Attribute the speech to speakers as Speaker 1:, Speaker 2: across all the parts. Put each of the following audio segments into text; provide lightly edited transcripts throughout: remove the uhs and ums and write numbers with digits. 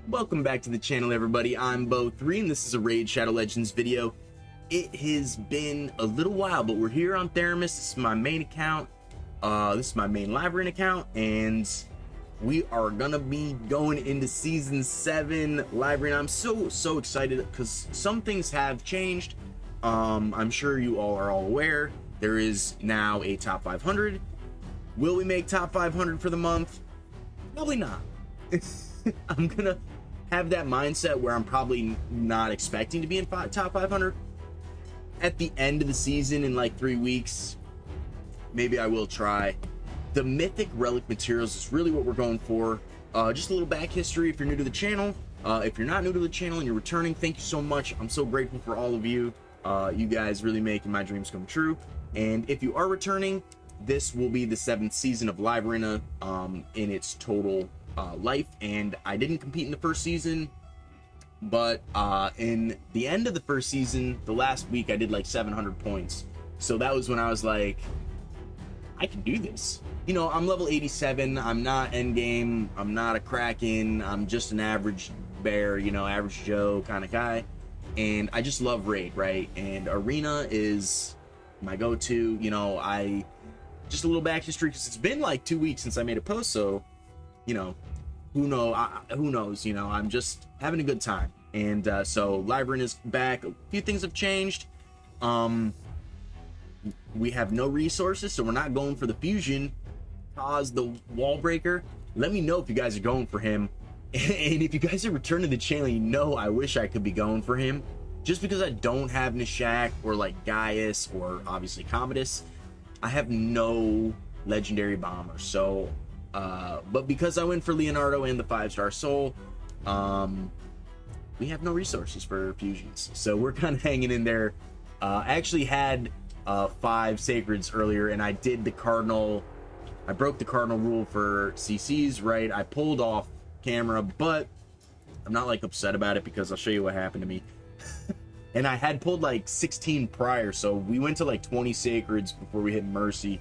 Speaker 1: Welcome back to the channel, everybody. I'm Bo3 and this is a Raid Shadow Legends video. It has been a little while, but we're here on Theramis. This is my main account. This is my main live arena account, and we are gonna be going into season 7 live arena. I'm so excited because some things have changed. I'm sure you all are aware there is now a top 500. Will we make top 500 for the month? Probably not. I'm gonna have that mindset where I'm probably not expecting to be in top 500 at the end of the season in like 3 weeks. Maybe I will try. The mythic relic materials is really what we're going for. Just a little back history if you're new to the channel. If you're not new to the channel and you're returning, thank you so much. I'm so grateful for all of you. You guys really making my dreams come true. And if you are returning, this will be the 7th season of Live Arena in its total life, and I didn't compete in the first season, but in the end of the first season, the last week, I did like 700 points. So that was when I was like, I can do this. You know, I'm level 87. I'm not end game. I'm not a Kraken. I'm just an average bear, you know, average Joe kind of guy. And I just love Raid, right? And Arena is my go-to. You know, just a little back history because it's been like 2 weeks since I made a post, so you know, who knows, you know, I'm just having a good time. And so Live Arena is back. A few things have changed. We have no resources, so we're not going for the fusion. Pause the wall breaker. Let me know if you guys are going for him. And if you guys are returning to the channel, you know I wish I could be going for him. Just because I don't have Nishak or like Gaius or obviously Commodus, I have no legendary bomber. So but because I went for Leonardo and the 5-star soul, we have no resources for fusions, so we're kind of hanging in there. I actually had 5 sacreds earlier, and I did the cardinal. I broke the cardinal rule for CCs, right? I pulled off camera, but I'm not like upset about it because I'll show you what happened to me. And I had pulled like 16 prior, so we went to like 20 sacreds before we hit mercy.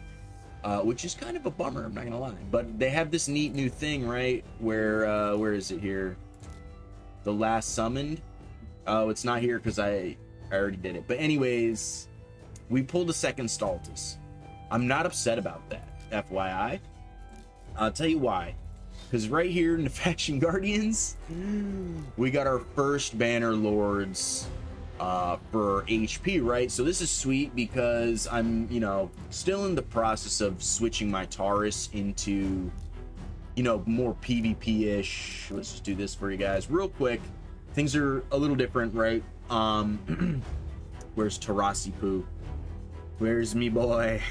Speaker 1: Which is kind of a bummer, I'm not gonna lie. But they have this neat new thing, right? Where is it here? The last summoned. Oh, it's not here because I already did it. But anyways, we pulled a second Stultus. I'm not upset about that, FYI. I'll tell you why. Because right here in the Faction Guardians, we got our first Banner Lords for HP, right? So this is sweet because I'm, you know, still in the process of switching my Taurus into, you know, more PvP-ish. Let's just do this for you guys real quick. Things are a little different, right? Where's Tarasi Poo? Where's me boy?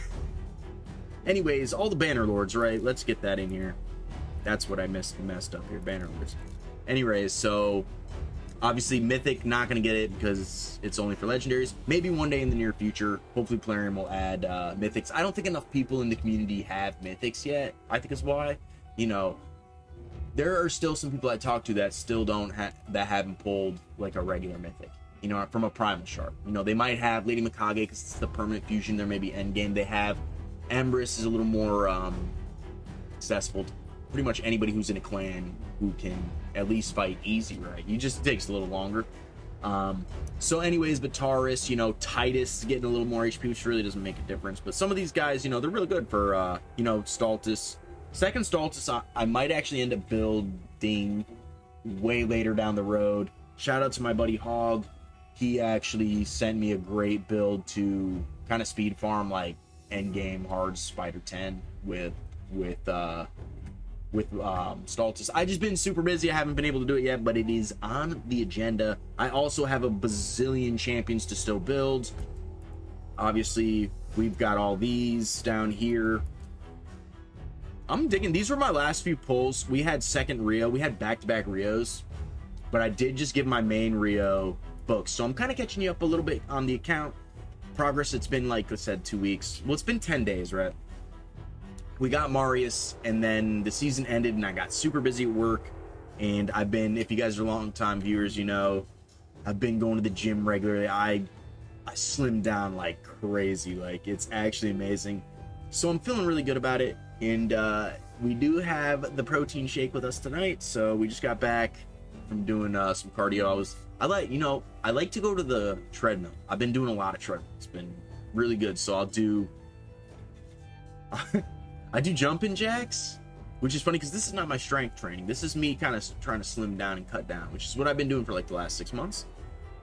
Speaker 1: Anyways, all the Banner Lords, right? Let's get that in here. That's what I messed up here, Banner Lords. Anyways, so obviously mythic, not gonna get it because it's only for legendaries. Maybe one day in the near future, hopefully Plarium will add mythics. I don't think enough people in the community have mythics yet. I think is why, you know, there are still some people I talk to that still don't that haven't pulled like a regular mythic, you know, from a primal shark. You know, they might have Lady Mikage because it's the permanent fusion. There may be end game. They have Empress is a little more accessible to pretty much anybody who's in a clan who can at least fight easy, right? You just, it takes a little longer. So anyways, but Taurus, you know, Titus getting a little more HP, which really doesn't make a difference. But some of these guys, you know, they're really good for, you know, Stultus. Second Stultus, I might actually end up building way later down the road. Shout out to my buddy Hog. He actually sent me a great build to kind of speed farm like end game hard Spider 10 with Stultus. I just been super busy. I haven't been able to do it yet, but it is on the agenda. I also have a bazillion champions to still build. Obviously, we've got all these down here. I'm digging. These were my last few pulls. We had second Rio. We had back-to-back Rios, but I did just give my main Rio books. So I'm kind of catching you up a little bit on the account. Progress, it's been, like I said, 2 weeks. Well, it's been 10 days, right? We got Marius, and then the season ended, and I got super busy at work. And I've been, if you guys are long-time viewers, you know, I've been going to the gym regularly. I slimmed down like crazy. Like, it's actually amazing. So I'm feeling really good about it. And we do have the protein shake with us tonight. So we just got back from doing some cardio. I like to go to the treadmill. I've been doing a lot of treadmill. It's been really good. So I'll do I do jumping jacks, which is funny because this is not my strength training. This is me kind of trying to slim down and cut down, which is what I've been doing for like the last 6 months.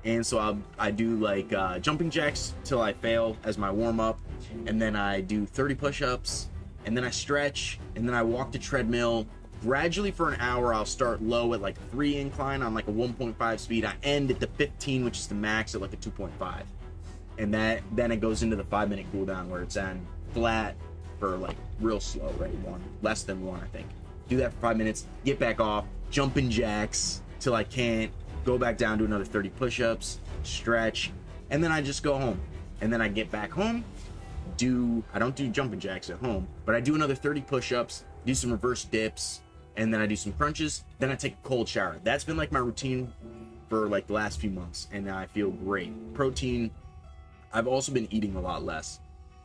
Speaker 1: And so I do like jumping jacks till I fail as my warm up, and then I do 30 push-ups, and then I stretch, and then I walk the treadmill gradually for an hour. I'll start low at like 3 incline on like a 1.5 speed. I end at the 15, which is the max, at like a 2.5, and then it goes into the 5-minute cool down where it's on flat for like real slow, right? Less than 1, I think. Do that for 5 minutes, get back off, jumping jacks till I can't, go back down, do another 30 push-ups, stretch, and then I just go home. And then I get back home, I don't do jumping jacks at home, but I do another 30 push-ups, do some reverse dips, and then I do some crunches, then I take a cold shower. That's been like my routine for like the last few months, and I feel great. Protein, I've also been eating a lot less.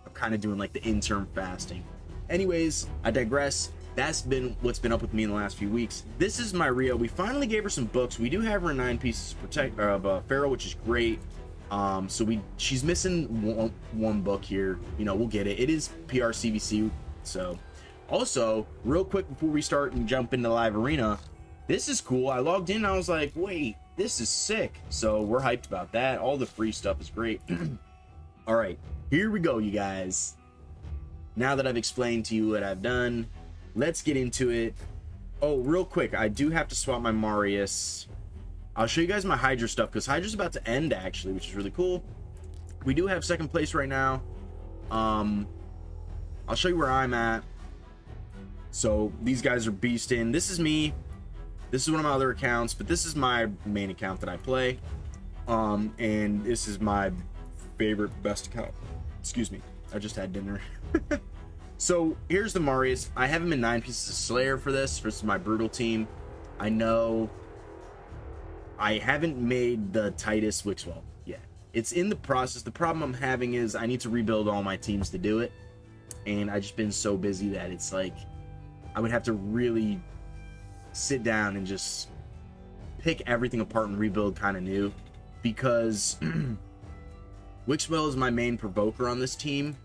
Speaker 1: I'm kind of doing like the interim fasting. Anyways, I digress. That's been what's been up with me in the last few weeks. This is my Rio. We finally gave her some books. We do have her 9 pieces of Pharaoh, which is great. She's missing one book here. You know, we'll get it. It is PRCVC. So, also, real quick before we start and jump into live arena, this is cool. I logged in and I was like, wait, this is sick. So we're hyped about that. All the free stuff is great. All right, here we go, you guys. Now that I've explained to you what I've done, let's get into it. Oh, real quick, I do have to swap my Marius. I'll show you guys my Hydra stuff because Hydra's about to end actually, which is really cool. We do have second place right now. I'll show you where I'm at. So these guys are beasting. This is me. This is one of my other accounts, but this is my main account that I play. And this is my favorite, best account. Excuse me, I just had dinner. So here's the Marius. I have him in 9 pieces of Slayer for this. This is my brutal team. I know I haven't made the Titus Wixwell yet. It's in the process. The problem I'm having is I need to rebuild all my teams to do it. And I've just been so busy that it's like I would have to really sit down and just pick everything apart and rebuild kind of new. Because Wixwell is my main provoker on this team.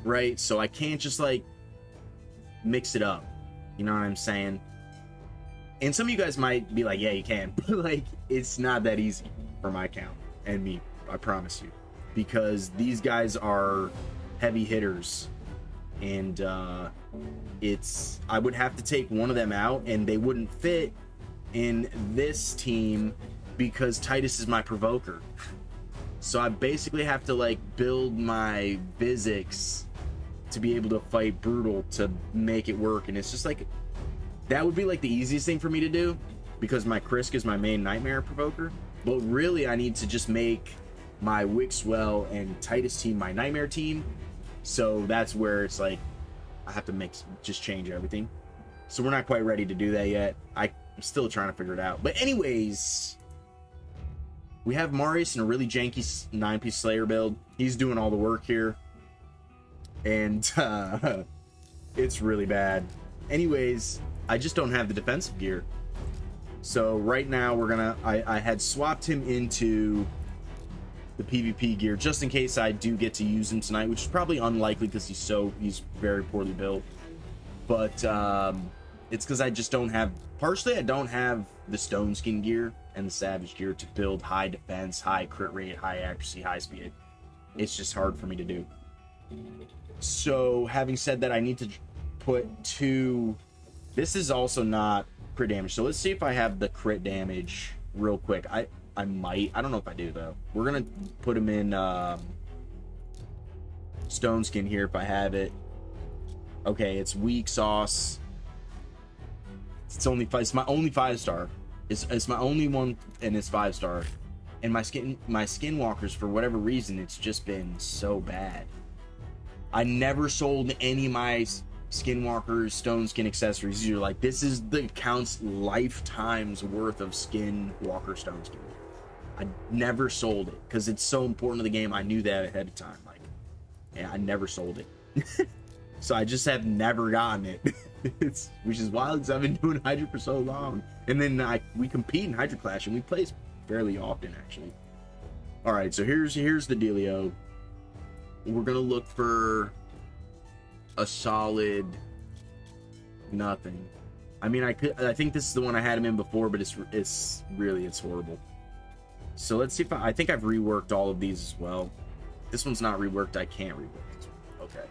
Speaker 1: Right, so I can't just like mix it up, you know what I'm saying? And some of you guys might be like, yeah, you can, but like it's not that easy for my account and me, I promise you, because these guys are heavy hitters, and I would have to take one of them out and they wouldn't fit in this team because Titus is my provoker. So I basically have to like build my Physics to be able to fight brutal to make it work, and it's just like that would be like the easiest thing for me to do because my Krisk is my main nightmare provoker. But really I need to just make my Wixwell and Titus team my nightmare team. So that's where it's like I have to just change everything. So we're not quite ready to do that yet. I'm still trying to figure it out. But anyways, we have Marius in a really janky 9-piece Slayer build. He's doing all the work here. And it's really bad. Anyways, I just don't have the defensive gear. So right now I had swapped him into the PvP gear just in case I do get to use him tonight, which is probably unlikely because he's very poorly built. But it's because I just don't have, partially I don't have the Stone Skin gear and the Savage gear to build high defense, high crit rate, high accuracy, high speed. It's just hard for me to do. So having said that, I need to put 2. This is also not crit damage. So let's see if I have the crit damage real quick. I might. I don't know if I do though. We're gonna put him in Stone Skin here if I have it. Okay, it's weak sauce. It's my only 5-star. It's my only one, and it's 5-star. And my skinwalkers, for whatever reason, it's just been so bad. I never sold any of my skinwalkers, stone skin accessories. You're like, this is the account's lifetime's worth of skinwalker stone skin. I never sold it because it's so important to the game. I knew that ahead of time. Like, yeah, I never sold it. So I just have never gotten it. Which is wild because I've been doing Hydra for so long. And then we compete in Hydra Clash and we play fairly often actually. Alright, so here's the dealio. We're gonna look for a solid nothing. I mean, I think this is the one I had him in before, but it's horrible. So let's see if I think I've reworked all of these as well. This one's not reworked. I can't rework this one. Okay.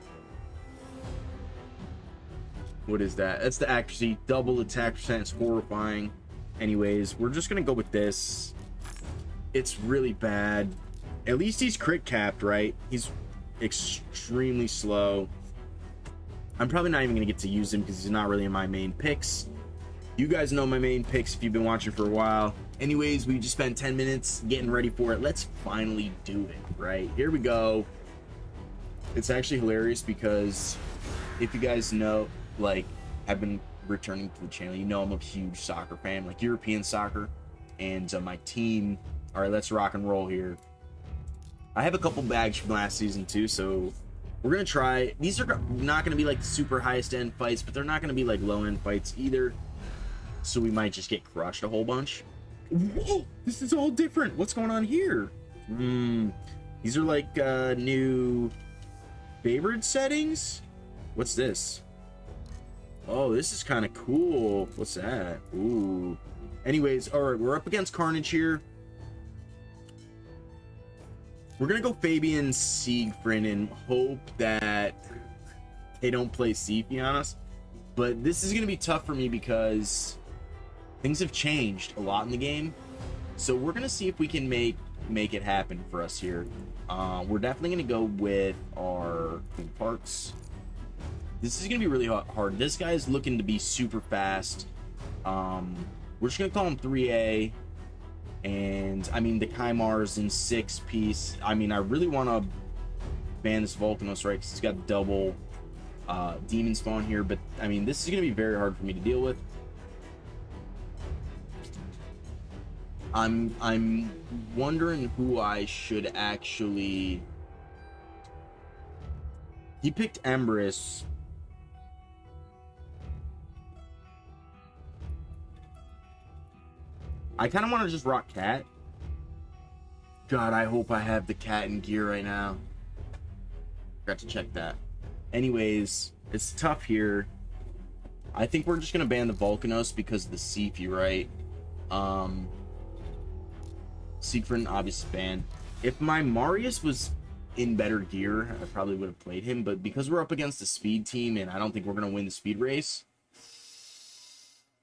Speaker 1: What is that? That's the accuracy. Double attack percent is horrifying. Anyways, we're just gonna go with this. It's really bad. At least he's crit capped, right? He's extremely slow. I'm probably not even gonna get to use him because he's not really in my main picks. You guys know my main picks if you've been watching for a while. Anyways, we just spent 10 minutes getting ready for it. Let's finally do it, right? Here we go. It's actually hilarious because if you guys know, like, I've been returning to the channel, you know I'm a huge soccer fan, like European soccer, and my team. All right, let's rock and roll here. I have a couple bags from last season too, so we're gonna try. These are not gonna be like the super highest end fights, but they're not gonna be like low end fights either, so we might just get crushed a whole bunch. Whoa, this is all different. What's going on here? These are like new favorite settings. What's this? Oh, this is kind of cool. What's that? Ooh. Anyways, all right, we're up against Carnage here. We're gonna go Fabian Siegfried and hope that they don't play Sifi on us. But this is gonna be tough for me because things have changed a lot in the game. So we're gonna see if we can make it happen for us here. We're definitely gonna go with our Queen Parks. This is gonna be really hard. This guy is looking to be super fast. We're just gonna call him 3A. And I mean, the Kaimar's in 6-piece. I mean, I really want to ban this Volcanos, right? Because it's got double demon spawn here. But I mean, this is going to be very hard for me to deal with. I'm wondering who I should actually. He picked Empress. I kind of want to just rock Cat. God, I hope I have the Cat in gear right now. Forgot to check that. Anyways, it's tough here. I think we're just going to ban the Volcanos because of the Sifi, right? Siegfried, obviously banned. If my Marius was in better gear, I probably would have played him. But because we're up against the speed team and I don't think we're going to win the speed race,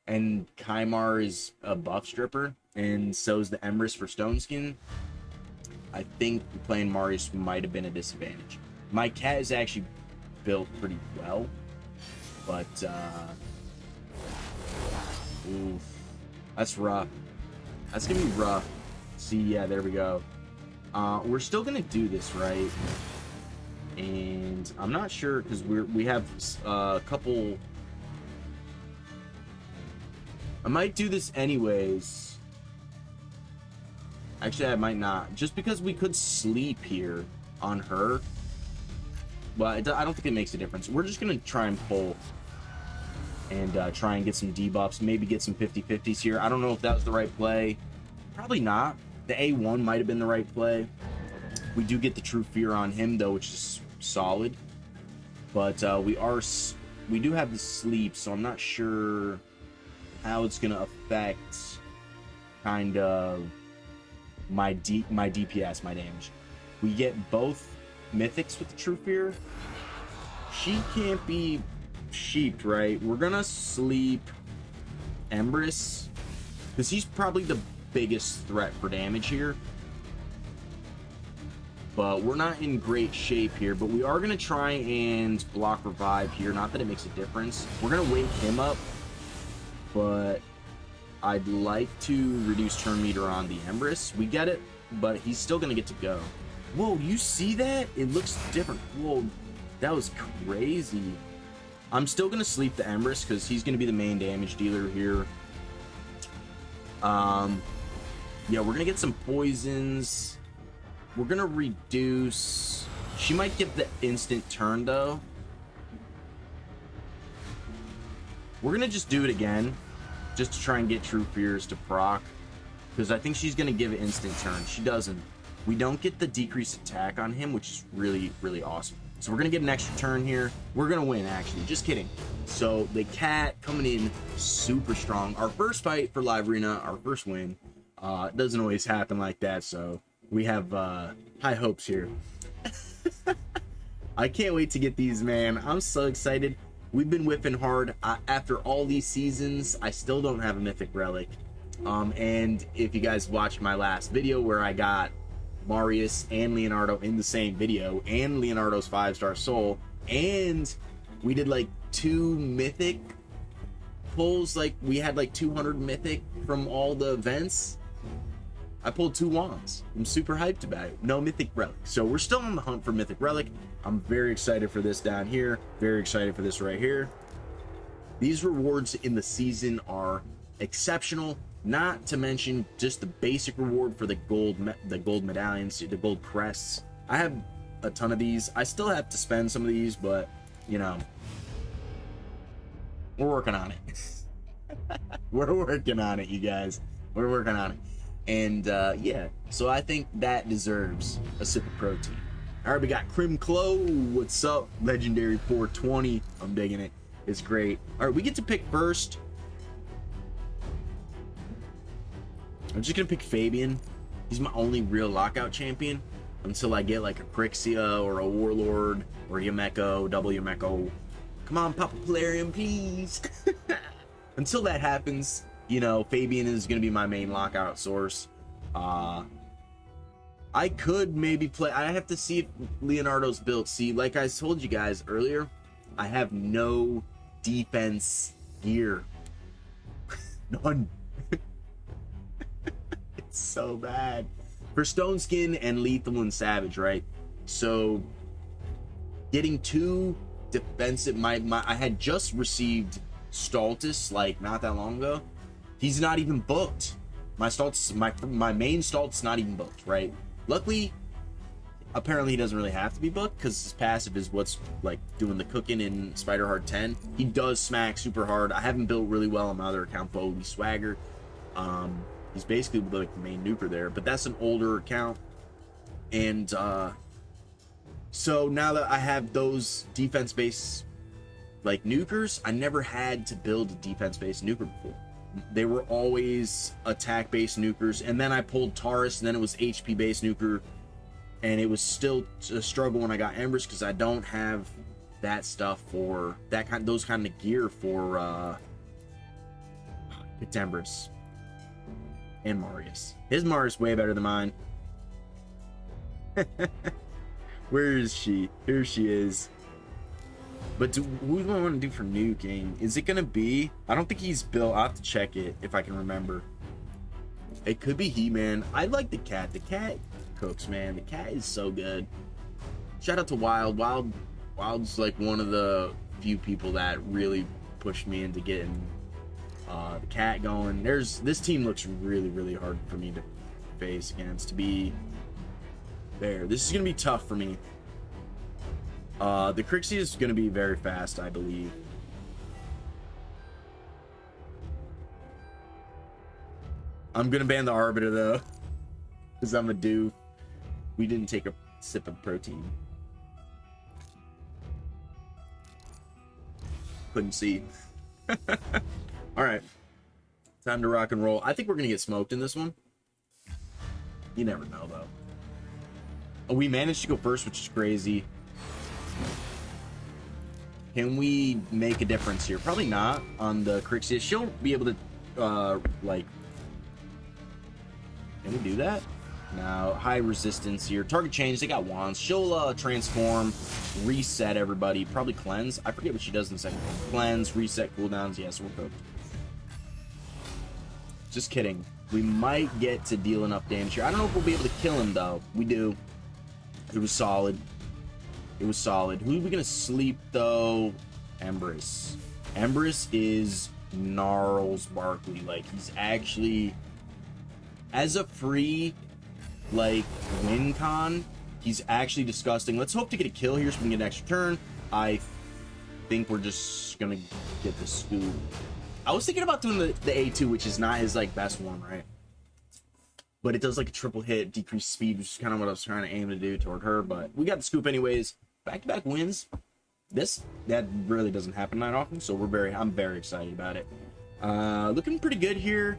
Speaker 1: and Kaimar is a buff stripper, and so is the Empress for Stone Skin, I think playing Marius might have been a disadvantage. My Cat is actually built pretty well, but oof, that's rough. That's gonna be rough. See, yeah, there we go. We're still gonna do this, right? And I'm not sure because we have a couple. I might do this anyways. Actually, I might not. Just because we could sleep here on her. But I don't think it makes a difference. We're just going to try and pull. And try and get some debuffs. Maybe get some 50-50s here. I don't know if that was the right play. Probably not. The A1 might have been the right play. We do get the True Fear on him, though, which is solid. But we do have the sleep, so I'm not sure how it's gonna affect kind of my DPS, my damage. We get both mythics with the True Fear. She can't be sheeped, right? We're gonna sleep Empress because he's probably the biggest threat for damage here. But we're not in great shape here, but we are gonna try and block revive here. Not that it makes a difference. We're gonna wake him up, but I'd like to reduce turn meter on the Empress. We get it, but he's still gonna get to go. Whoa, you see that? It looks different. Whoa, that was crazy. I'm still gonna sleep the Empress because he's gonna be the main damage dealer here. Yeah, we're gonna get some poisons. We're gonna reduce. She might get the instant turn though. We're gonna just do it again, just to try and get True Fears to proc, because I think she's gonna give it instant turn. She doesn't. We don't get the decreased attack on him, which is really, really awesome. So we're gonna get an extra turn here. We're gonna win, actually. Just kidding. So the cat coming in super strong. Our first fight for Live Arena, our first win. It doesn't always happen like that, so we have high hopes here. I can't wait to get these, man. I'm so excited. We've been whipping hard. After all these seasons, I still don't have a mythic relic. And if you guys watched my last video where I got Marius and Leonardo in the same video, and Leonardo's 5-star soul, and we did like 2 mythic pulls, like we had like 200 mythic from all the events. I pulled 2 wands. I'm super hyped about it. No mythic relic. So we're still on the hunt for mythic relic. I'm very excited for this down here. Very excited for this right here. These rewards in the season are exceptional. Not to mention just the basic reward for the gold medallions, the gold crests. I have a ton of these. I still have to spend some of these, but you know, we're working on it. We're working on it, you guys. We're working on it. And yeah, so I think that deserves a sip of protein. All right, we got Crim Clo. What's up? Legendary 420. I'm digging it. It's great. All right, we get to pick first. I'm just gonna pick Fabian. He's my only real lockout champion until I get like a Crixia or a Warlord or Yumeko, double Yumeko. Come on, Papa Plarium, please. Until that happens, you know, Fabian is gonna be my main lockout source. I could maybe play. I have to see if Leonardo's built. See, like I told you guys earlier, I have no defense gear. None. It's so bad. For Stone Skin and Lethal and Savage, right? So getting 2 defensive, I had just received Stultus like not that long ago. He's not even booked. My Stultus, my main Stultus not even booked, right? Luckily, apparently he doesn't really have to be booked because his passive is what's like doing the cooking in Spider-Heart 10. He does smack super hard. I haven't built really well on my other account, Bogey Swagger. He's basically like the main nuker there, but that's an older account. And so now that I have those defense-based like nukers, I never had to build a defense-based nuker before. They were always attack-based nukers, and then I pulled Taurus, and then it was HP-based nuker, and it was still a struggle when I got Embers because I don't have that stuff for that those kind of gear for Embers and Marius. His Marius way better than mine. Where is she? Here she is. But who do I want to do for nuking? Is it gonna be? I don't think he's built. I'll have to check it if I can remember. It could be He-Man. I like the cat. The cat cooks, man. The cat is so good. Shout out to Wild. Wild's like one of the few people that really pushed me into getting the cat going. This team looks really, really hard for me to face against. To be fair, this is gonna be tough for me. The Crixie is going to be very fast, I believe. I'm going to ban the Arbiter, though. Because I'm a doof. We didn't take a sip of protein. Couldn't see. Alright. Time to rock and roll. I think we're going to get smoked in this one. You never know, though. Oh, we managed to go first, which is crazy. Can we make a difference here? Probably not on the Crixia. She'll be able to, like... Can we do that? Now, high resistance here. Target change. They got wands. She'll transform, reset everybody. Probably cleanse. I forget what she does in a second. Cleanse, reset, cooldowns. Yes, we're cooked. Just kidding. We might get to deal enough damage here. I don't know if we'll be able to kill him, though. We do. It was solid. It was solid. Who are we gonna sleep though? Embers. Embers is Gnarls Barkley. Like he's actually, as a free like win con, he's actually disgusting. Let's hope to get a kill here so we can get an extra turn. I think we're just gonna get the scoop. I was thinking about doing the A2, which is not his like best one, right? But it does like a triple hit, decreased speed, which is kind of what I was trying to aim to do toward her. But we got the scoop anyways. Back-to-back wins. That really doesn't happen that often, so I'm very excited about it. Looking pretty good here.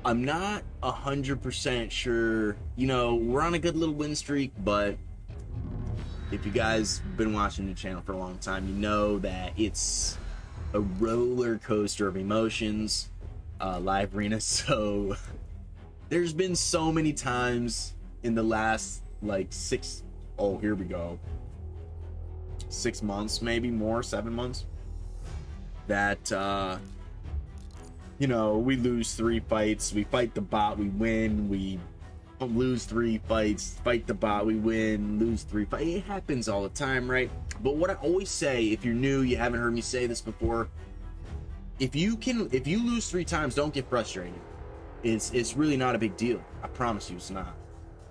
Speaker 1: I'm not 100% sure. You know, we're on a good little win streak, but if you guys have been watching the channel for a long time, you know that it's a roller coaster of emotions, live arena. So there's been so many times in the last like here we go, 6 months, maybe more, 7 months, that you know, we lose 3 fights, we fight the bot, we win, we lose 3 fights, fight the bot, we win, lose 3 fights. It happens all the time, right? But what I always say, if you're new, you haven't heard me say this before, if you lose 3 times, don't get frustrated. It's really not a big deal. I promise you it's not.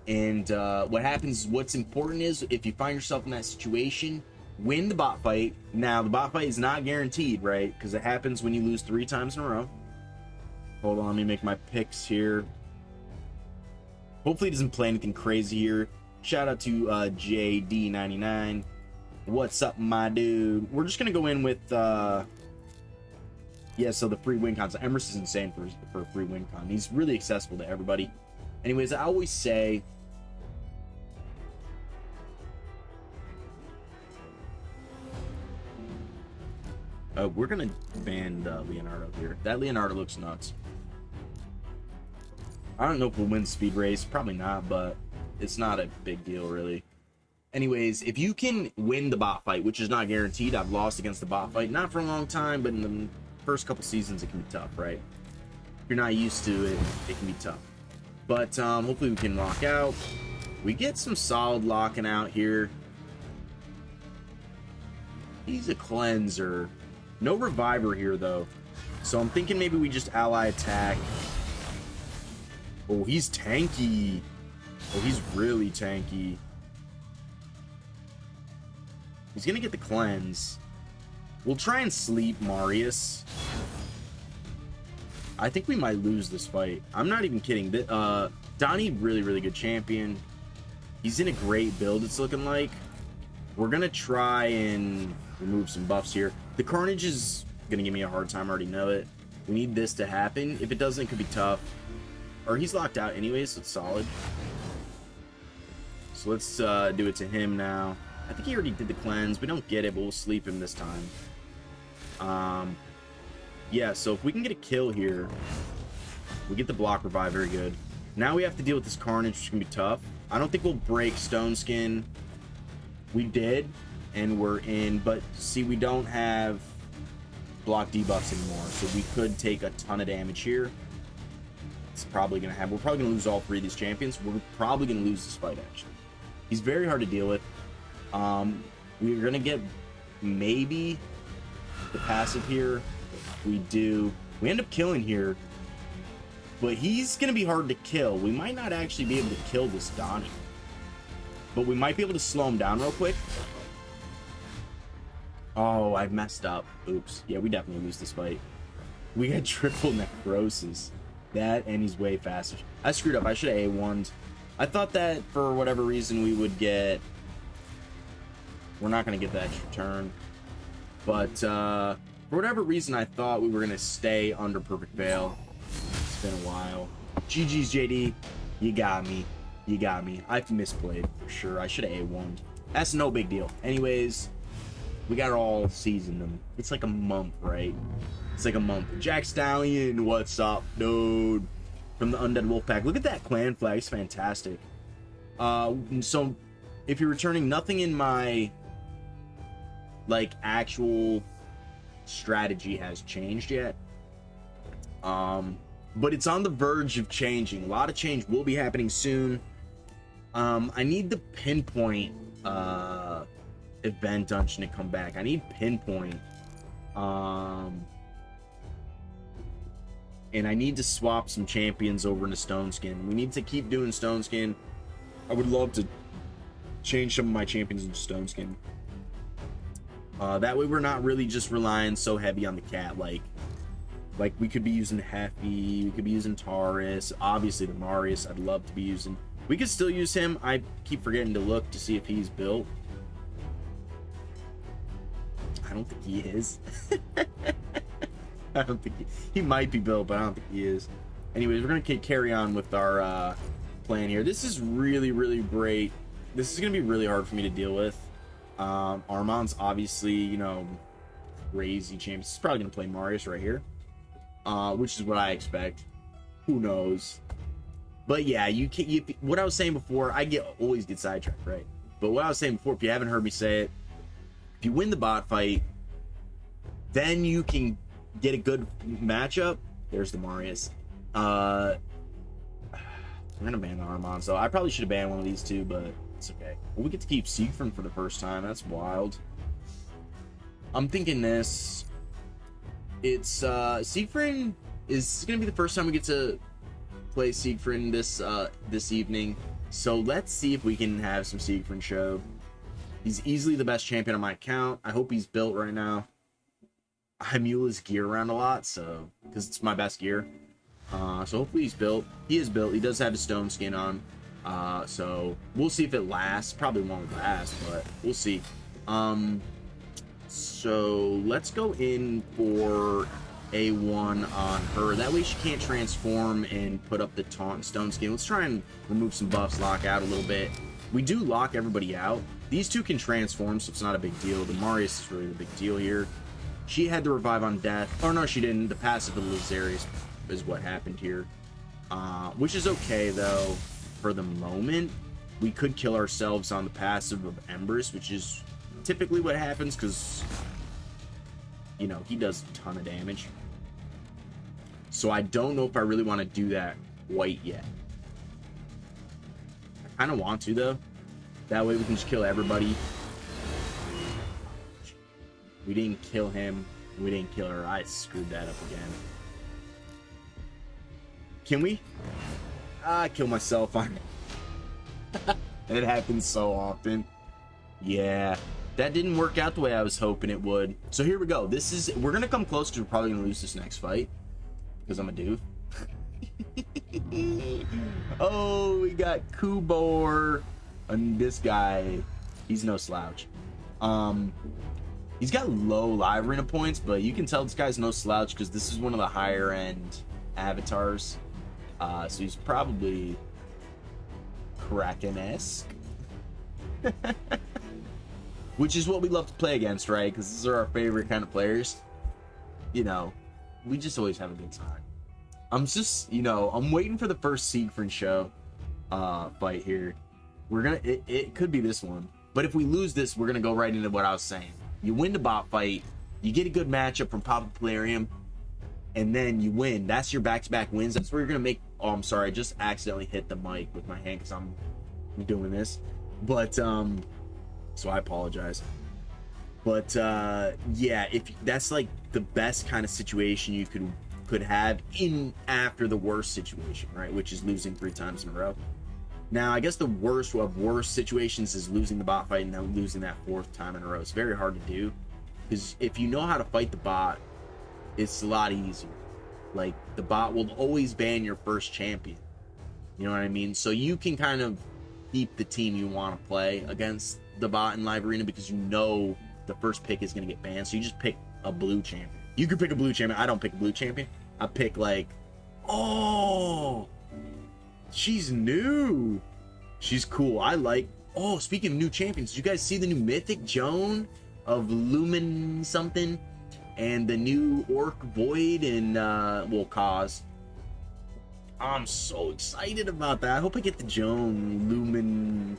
Speaker 1: And what happens, what's important is, if you find yourself in that situation, win the bot fight. Now, the bot fight is not guaranteed, right? Because it happens when you lose 3 times in a row. Hold on, let me make my picks here. Hopefully it doesn't play anything crazy here. Shout out to JD99. What's up, my dude? We're just gonna go in with yeah, so the free win con. So Emerson is insane for a free win con. He's really accessible to everybody. Anyways, I always say, we're gonna ban Leonardo here. That Leonardo looks nuts. I don't know if we'll win the speed race. Probably not, but it's not a big deal, really. Anyways, if you can win the bot fight, which is not guaranteed, I've lost against the bot fight. Not for a long time, but in the first couple seasons, it can be tough, right? If you're not used to it, it can be tough. But hopefully we can lock out. We get some solid locking out here. He's a cleanser. No reviver here, though. So I'm thinking maybe we just ally attack. Oh, he's tanky. Oh, he's really tanky. He's gonna get the cleanse. We'll try and sleep Marius. I think we might lose this fight. I'm not even kidding. Donnie, really good champion. He's in a great build, it's looking like. We're gonna try and remove some buffs here. The Carnage is gonna give me a hard time, I already know it. We need this to happen. If it doesn't, it could be tough. Or he's locked out anyways, so it's solid. So let's do it to him now. I think he already did the cleanse. We don't get it, but we'll sleep him this time. Yeah, so if we can get a kill here, we get the block revive, very good. Now we have to deal with this Carnage, which is gonna be tough. I don't think we'll break Stone Skin. We did, and we're in, but see, we don't have block debuffs anymore, so we could take a ton of damage here. It's probably gonna happen. We're probably gonna lose all 3 of these champions. We're probably gonna lose this fight, actually. He's very hard to deal with. We're gonna get maybe the passive here. If we do, we end up killing here, but he's gonna be hard to kill. We might not actually be able to kill this Donnie, but we might be able to slow him down real quick. Oh, I messed up. Oops. Yeah, we definitely lose this fight. We had triple necrosis. That, and he's way faster. I screwed up. I should have A1'd. I thought that for whatever reason we would get... We're not going to get the extra turn. But for whatever reason, I thought we were going to stay under Perfect Veil. It's been a while. GG's, JD. You got me. You got me. I've misplayed for sure. I should have A1'd. That's no big deal. Anyways, we got all seasoned them. It's like a month, right? It's like a month. Jack Stallion, what's up, dude? From the Undead Wolfpack. Look at that clan flag. It's fantastic. So, if you're returning, nothing in my, like, actual strategy has changed yet. But it's on the verge of changing. A lot of change will be happening soon. I need the pinpoint event dungeon to come back. I need pinpoint. And I need to swap some champions over into Stone Skin. We need to keep doing Stone Skin. I would love to change some of my champions into Stone Skin. That way we're not really just relying so heavy on the cat. Like we could be using Heffy, we could be using Taurus, obviously the Marius I'd love to be using. We could still use him. I keep forgetting to look to see if he's built. I don't think he is. I don't think he might be built, but I don't think he is. Anyways, we're gonna carry on with our plan here. This is really, really great. This is gonna be really hard for me to deal with. Armand's obviously, you know, crazy champion. He's probably gonna play Marius right here, which is what I expect. Who knows? But yeah, you can. What I was saying before, always get sidetracked, right? But what I was saying before, if you haven't heard me say it, if you win the bot fight, then you can get a good matchup. There's the Marius. I'm gonna ban the Armand, so I probably should have banned one of these two, but it's okay. Well, we get to keep Siegfried for the first time. That's wild. I'm thinking this. It's Siegfried is gonna be the first time we get to play Siegfried this evening. So let's see if we can have some Siegfried show. He's easily the best champion on my account. I hope he's built right now. I mule his gear around a lot, so because it's my best gear. So hopefully he's built. He is built. He does have his stone skin on. So we'll see if it lasts. Probably won't last, but we'll see. So let's go in for A1 on her. That way she can't transform and put up the taunt stone skin. Let's try and remove some buffs, lock out a little bit. We do lock everybody out. These two can transform, so it's not a big deal. The Marius is really the big deal here. She had the revive on death. Oh no, she didn't. The passive of Lazarius is what happened here. Which is okay though. For the moment, we could kill ourselves on the passive of Empress, which is typically what happens because, you know, he does a ton of damage. So I don't know if I really want to do that quite yet. I kind of want to though. That way we can just kill everybody. We didn't kill him. We didn't kill her. I screwed that up again. Can we? I kill myself on it. It happens so often. Yeah, that didn't work out the way I was hoping it would. So here we go. We're gonna come close to probably gonna lose this next fight because I'm a doof. Oh, we got Kubor, and this guy, he's no slouch. He's got low live arena points, but you can tell this guy's no slouch because this is one of the higher end avatars. So he's probably Kraken-esque. Which is what we love to play against, right? Because these are our favorite kind of players. You know, we just always have a good time. I'm just, you know, I'm waiting for the first Siegfried show fight here. It could be this one. But if we lose this, we're gonna go right into what I was saying. You win the bot fight, you get a good matchup from Papa Plarium, and then you win. That's your back-to-back wins. That's where you're gonna make. Oh, I'm sorry, I just accidentally hit the mic with my hand because I'm doing this. But so I apologize. But yeah, if that's like the best kind of situation you could have in after the worst situation, right? Which is losing 3 times in a row. Now, I guess the worst of worst situations is losing the bot fight and then losing that 4th time in a row. It's very hard to do because if you know how to fight the bot, it's a lot easier. Like, the bot will always ban your first champion. You know what I mean? So you can kind of keep the team you want to play against the bot in live arena because you know the first pick is going to get banned. So you just pick a blue champion. You could pick a blue champion. I don't pick a blue champion. I pick like, oh, she's new. She's cool. I like, oh, speaking of new champions, did you guys see the new mythic Joan of Lumen something? And the new Orc Void and, well, Cause. I'm so excited about that. I hope I get the Joan Lumen.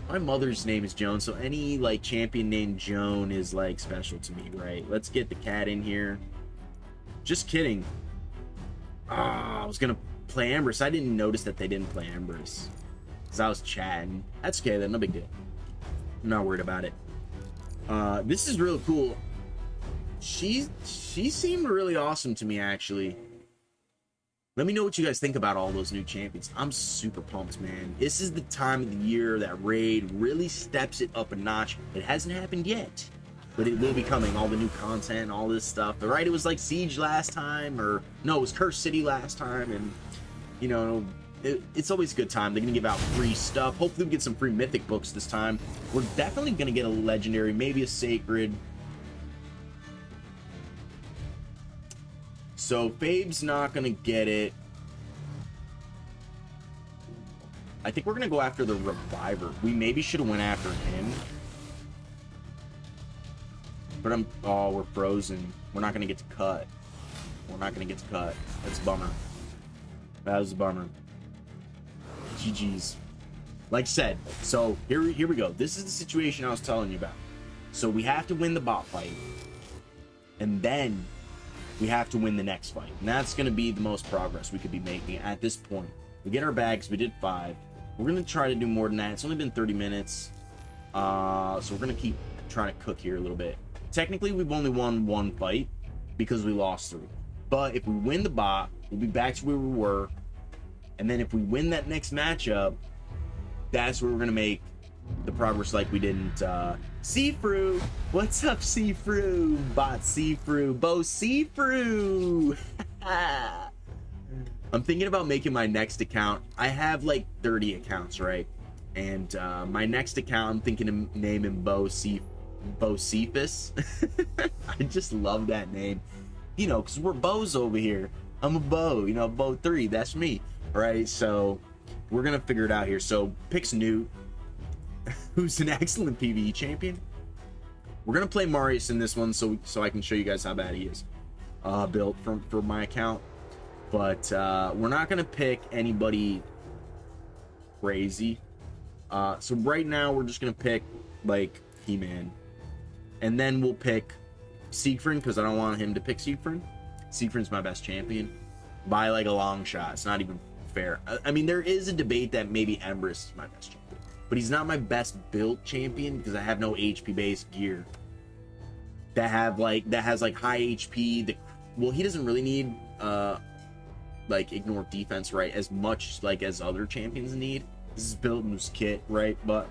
Speaker 1: My mother's name is Joan, so any, like, champion named Joan is, like, special to me, right? Let's get the cat in here. Just kidding. I was gonna play Empress. I didn't notice that they didn't play Empress. Because I was chatting. That's okay, then. No big deal. I'm not worried about it. This is really cool. She seemed really awesome to me, actually. Let me know what you guys think about all those new champions. I'm super pumped, man. This is the time of the year that Raid really steps it up a notch. It hasn't happened yet, but it will be coming. All the new content, all this stuff. Right? It was like Siege last time, or no, it was Cursed City last time, and you know, it's always a good time. They're gonna give out free stuff. Hopefully, we get some free mythic books this time. We're definitely gonna get a legendary, maybe a sacred. So Fabe's not gonna get it. I think we're gonna go after the Reviver. We maybe should have went after him. But oh, we're frozen. We're not gonna get to cut. We're not gonna get to cut. That's a bummer. That was a bummer. GG's. Like I said, so here we go. This is the situation I was telling you about. So we have to win the bot fight. And then we have to win the next fight. And that's gonna be the most progress we could be making at this point. We get our bags, we did 5. We're gonna try to do more than that. It's only been 30 minutes. So we're gonna keep trying to cook here a little bit. Technically, we've only won 1 fight because we lost 3. But if we win the bot, we'll be back to where we were. And then if we win that next matchup, that's where we're gonna make the progress like we didn't. See-Fru, what's up, See-Fru? Bot See-Fru, Bo See-Fru. I'm thinking about making my next account. I have like 30 accounts, right? And my next account, I'm thinking of naming Bo Cephas. I just love that name. You know, because we're Bows over here. I'm a Bo, you know, Bo 3, that's me. Right? So we're going to figure it out here. So picks Newt, who's an excellent PvE champion. We're going to play Marius in this one so I can show you guys how bad he is. Built for my account. But we're not going to pick anybody crazy. So right now we're just going to pick like He-Man. And then we'll pick Siegfried because I don't want him to pick Siegfried. Siegfried's my best champion by like a long shot. It's not even fair. I mean, there is a debate that maybe Empress is my best champion, but he's not my best built champion because I have no HP based gear that has like high HP. Well, he doesn't really need like ignore defense, right, as much like as other champions need. This is built in his kit, right? But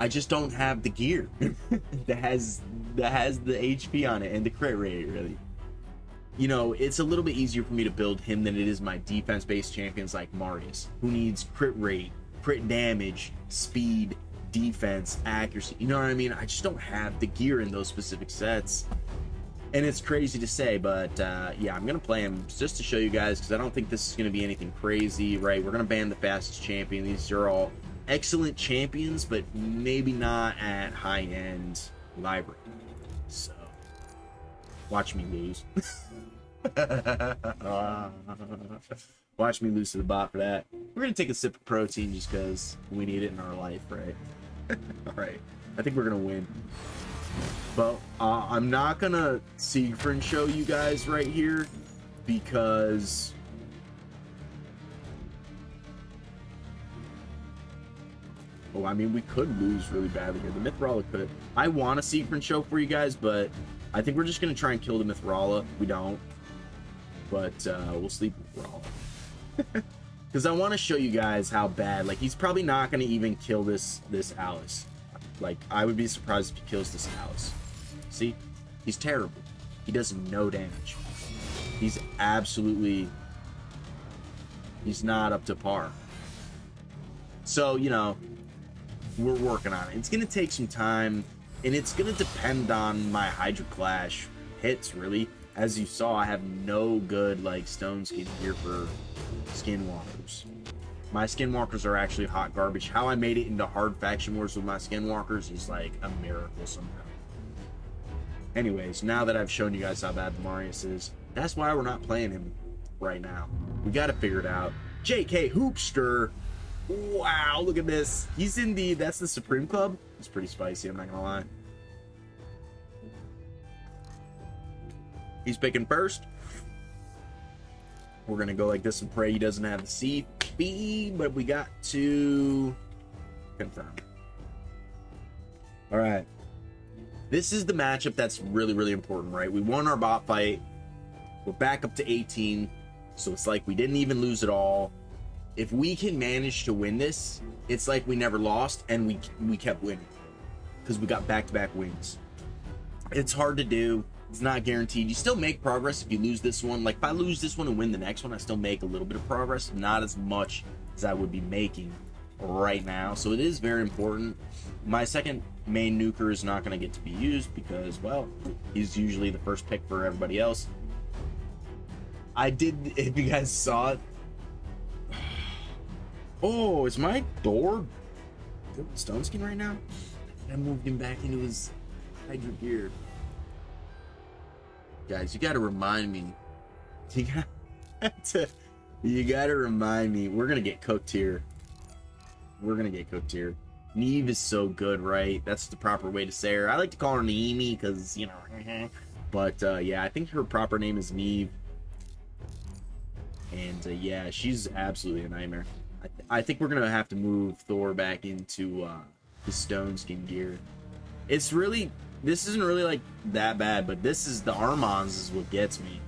Speaker 1: I just don't have the gear that has the HP on it and the crit rate, really. You know, it's a little bit easier for me to build him than it is my defense-based champions like Marius, who needs crit rate, crit damage, speed, defense, accuracy. You know what I mean? I just don't have the gear in those specific sets. And it's crazy to say, but yeah, I'm going to play him just to show you guys because I don't think this is going to be anything crazy, right? We're going to ban the fastest champion. These are all excellent champions, but maybe not at high-end library. So, watch me lose. Watch me lose to the bot for that. We're going to take a sip of protein just because we need it in our life, right? Alright, I think we're going to win. But I'm not going to Siegfried show you guys right here because oh, I mean, we could lose really badly here. The Mithrala could. I want a Siegfried show for you guys, but I think we're just going to try and kill the Mithrala. We don't. But we'll sleep with Mithrala. Because I want to show you guys how bad. Like, he's probably not going to even kill this Alice. Like, I would be surprised if he kills this Alice. See? He's terrible. He does no damage. He's absolutely... he's not up to par. So, you know, we're working on it. It's going to take some time, and it's going to depend on my Hydra Clash hits, really. As you saw, I have no good, like, stone skin gear for Skinwalkers. My Skinwalkers are actually hot garbage. How I made it into hard faction wars with my Skinwalkers is, like, a miracle somehow. Anyways, now that I've shown you guys how bad Marius is, that's why we're not playing him right now. We got to figure it out. JK Hoopster. Wow, look at this. He's in the, that's the Supreme Club. It's pretty spicy, I'm not gonna lie. He's picking first. We're gonna go like this and pray he doesn't have the CP, but we got to confirm. All right. This is the matchup that's really, really important, right? We won our bot fight. We're back up to 18. So it's like we didn't even lose at all. If we can manage to win this, it's like we never lost, and we kept winning because we got back-to-back wins. It's hard to do. It's not guaranteed. You still make progress if you lose this one. Like, if I lose this one and win the next one, I still make a little bit of progress, not as much as I would be making right now. So it is very important. My second main nuker is not going to get to be used because, well, he's usually the first pick for everybody else. I did, if you guys saw it. Oh, is my Thor stone skin right now? I moved him back into his Hydra gear. Guys, you gotta remind me. You gotta remind me. We're gonna get cooked here. We're gonna get cooked here. Neve is so good, right? That's the proper way to say her. I like to call her Neemi because, you know. But yeah, I think her proper name is Neve. And yeah, she's absolutely a nightmare. I think we're gonna have to move Thor back into the stone skin gear. It's really, this isn't really like that bad, but this is the Armons is what gets me.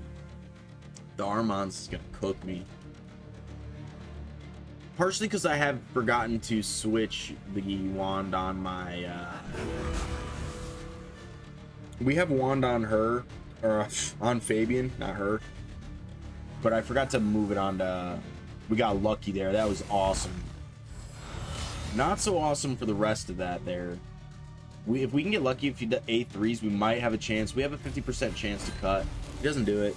Speaker 1: The Armons is gonna cook me. Partially because I have forgotten to switch the wand on my. We have wand on her, or on Fabian, not her. But I forgot to move it on to. We got lucky there. That was awesome. Not so awesome for the rest of that there. If we can get lucky, if you do A3s, we might have a chance. We have a 50% chance to cut. He doesn't do it.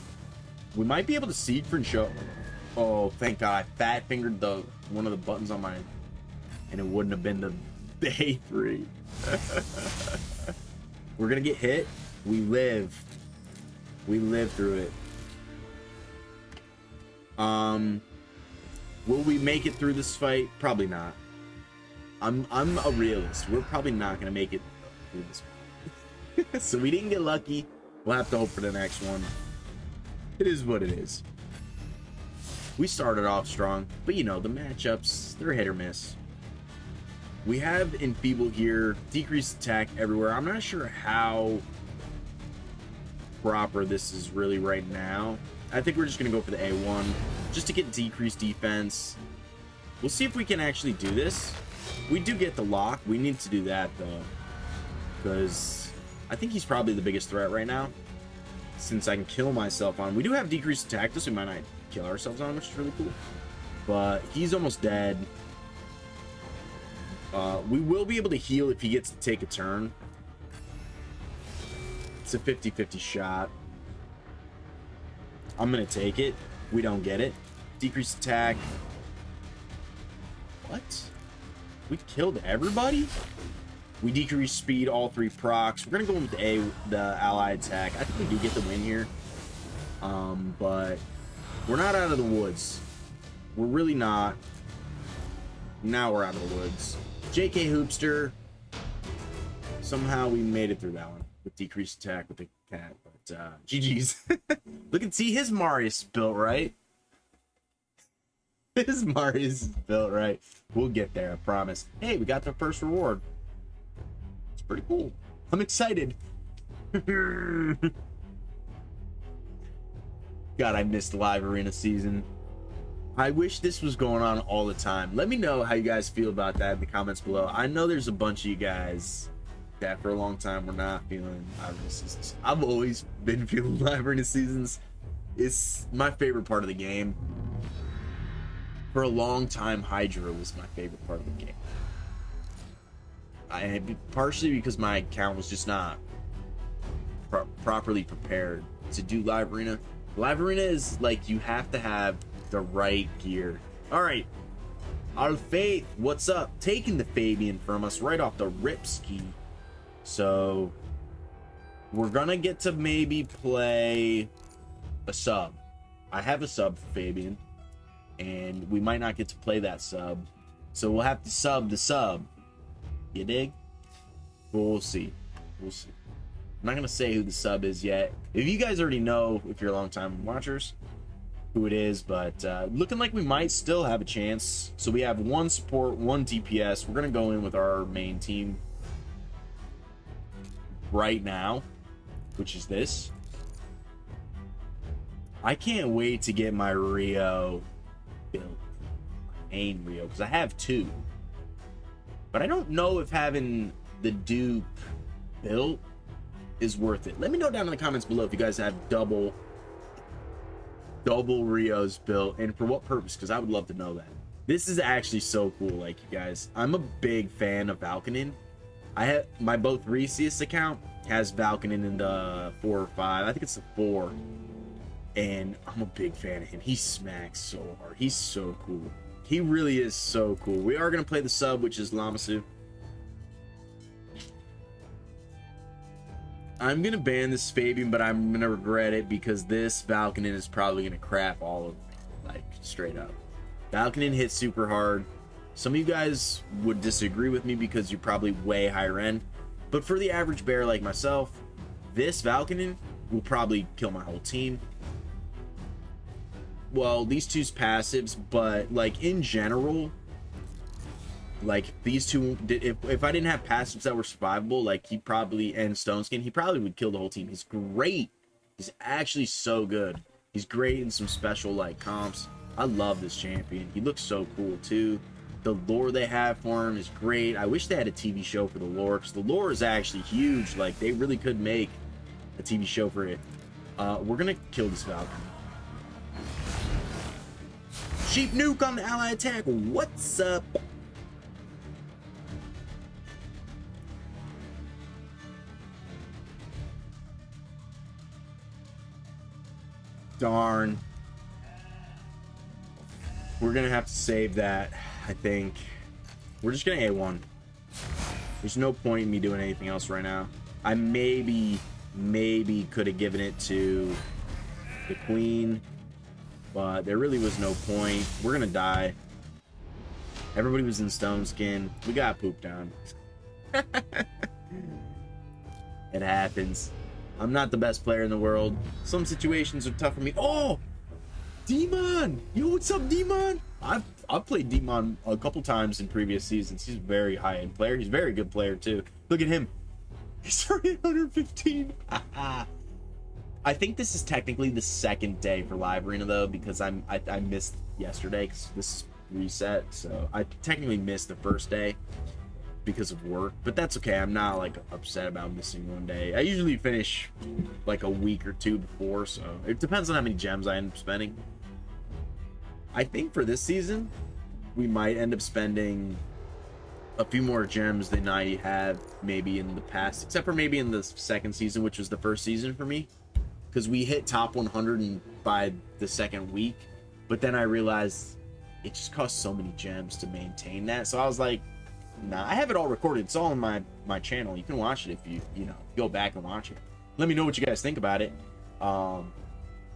Speaker 1: We might be able to seed for and show. Oh, thank God. I fat fingered one of the buttons on my, and it wouldn't have been the A3. We're gonna get hit. We live. We live through it. Will we make it through this fight? Probably not. I'm a realist. We're probably not gonna make it through this fight. So we didn't get lucky. We'll have to hope for the next one. It is what it is. We started off strong, but you know, the matchups, they're hit or miss. We have Enfeeble here, decreased attack everywhere. I'm not sure how proper this is really right now. I think we're just gonna go for the A1 just to get decreased defense. We'll see if we can actually do this. We do get the lock. We need to do that though, because I think he's probably the biggest threat right now, since I can kill myself on. We do have decreased attack, so we might not kill ourselves on, which is really cool. But he's almost dead. We will be able to heal if he gets to take a turn. It's a 50-50 shot. I'm gonna take it. We don't get it. Decreased attack. What? We killed everybody? We decreased speed, all 3 procs. We're gonna go with the allied attack. I think we do get the win here. But we're not out of the woods. We're really not. Now we're out of the woods. JK Hoopster. Somehow we made it through that one with decreased attack with the cat. But GG's. Look and see, his Marius is built right. His Marius is built right. We'll get there, I promise. Hey, we got the first reward. It's pretty cool. I'm excited. God, I missed live arena season. I wish this was going on all the time. Let me know how you guys feel about that in the comments below. I know there's a bunch of you guys that for a long time were not feeling live arena seasons. I've always been feeling live arena seasons. It's my favorite part of the game. For a long time, Hydra was my favorite part of the game. Partially because my account was just not properly prepared to do live arena. Live arena is like you have to have the right gear. All right, our Faith, what's up? Taking the Fabian from us right off the rip ski. So we're gonna get to maybe play a sub. I have a sub for Fabian, and we might not get to play that sub, so we'll have to sub the sub. You dig? But we'll see. We'll see. I'm not gonna say who the sub is yet. If you guys already know, if you're long-time watchers, who it is, but looking like we might still have a chance. So we have 1 support, 1 DPS. We're gonna go in with our main team right now, which is this. I can't wait to get my Rio built. I main Rio, because I have two. But I don't know if having the Duke built is worth it. Let me know down in the comments below if you guys have double Rios built, and for what purpose, because I would love to know that. This is actually so cool. Like, you guys, I'm a big fan of Valkonen. I have my both Reese's account has Valkonen in the 4 or 5. I think it's the 4. And I'm a big fan of him. He smacks so hard. He's so cool. He really is so cool. We are going to play the sub, which is Lamasu. I'm going to ban this Fabian, but I'm going to regret it because this Valkonen is probably going to crap all of me. Like, straight up. Valkonen hits super hard. Some of you guys would disagree with me because you're probably way higher end. But for the average bear like myself, this Valkonen will probably kill my whole team. Well, these two's passives, but like in general, like these two, if I didn't have passives that were survivable, like he probably, and Stone Skin, he probably would kill the whole team. He's great. He's actually so good. He's great in some special like comps. I love this champion. He looks so cool too. The lore they have for him is great. I wish they had a TV show for the lore, because the lore is actually huge. Like, they really could make a TV show for it. We're gonna kill this Valkyrie. Sheep nuke on the ally attack. What's up? Darn. We're gonna have to save that. I think we're just gonna A1. There's no point in me doing anything else right now. I maybe could have given it to the queen, but there really was no point. We're gonna die. Everybody was in Stone Skin. We got pooped on. It happens. I'm not the best player in the world. Some situations are tough for me. Oh, Demon! Yo, what's up, Demon? I've played Demon a couple times in previous seasons. He's a very high-end player. He's a very good player too. Look at him. He's already 115. I think this is technically the second day for Live Arena though, because I missed yesterday because this is reset. So I technically missed the first day because of work, but that's okay. I'm not like upset about missing one day. I usually finish like a week or two before, so it depends on how many gems I end up spending. I think for this season, we might end up spending a few more gems than I have maybe in the past, except for maybe in the second season, which was the first season for me, because we hit top 100 by the second week, but then I realized it just costs so many gems to maintain that. So I was like, nah, I have it all recorded. It's all on my channel. You can watch it if you go back and watch it. Let me know what you guys think about it. I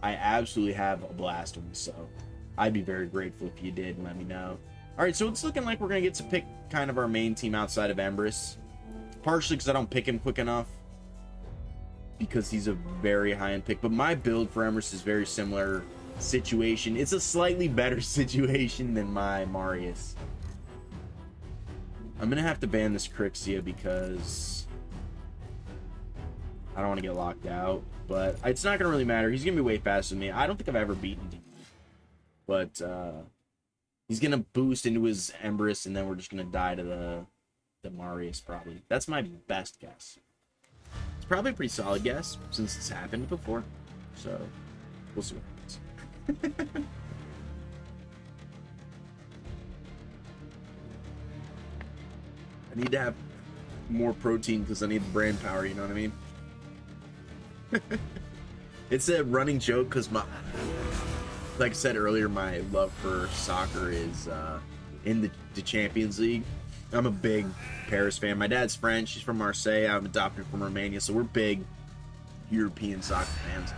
Speaker 1: absolutely have a blast with this, so I'd be very grateful if you did and let me know. All right, so it's looking like we're gonna get to pick kind of our main team outside of Empress, partially because I don't pick him quick enough because he's a very high-end pick, but my build for Empress is very similar situation. It's a slightly better situation than my Marius. I'm gonna have to ban this Crixia because I don't want to get locked out, but it's not gonna really matter. He's gonna be way faster than me. I don't think I've ever beaten him, but he's gonna boost into his Empress, and then we're just gonna die to the Marius probably. That's my best guess. It's probably a pretty solid guess since it's happened before, so we'll see what happens. I need to have more protein because I need the brain power, you know what I mean? It's a running joke because like I said earlier, my love for soccer is in the Champions League. I'm a big Paris fan. My dad's French. She's from Marseille. I'm adopted from Romania, so we're big European soccer fans.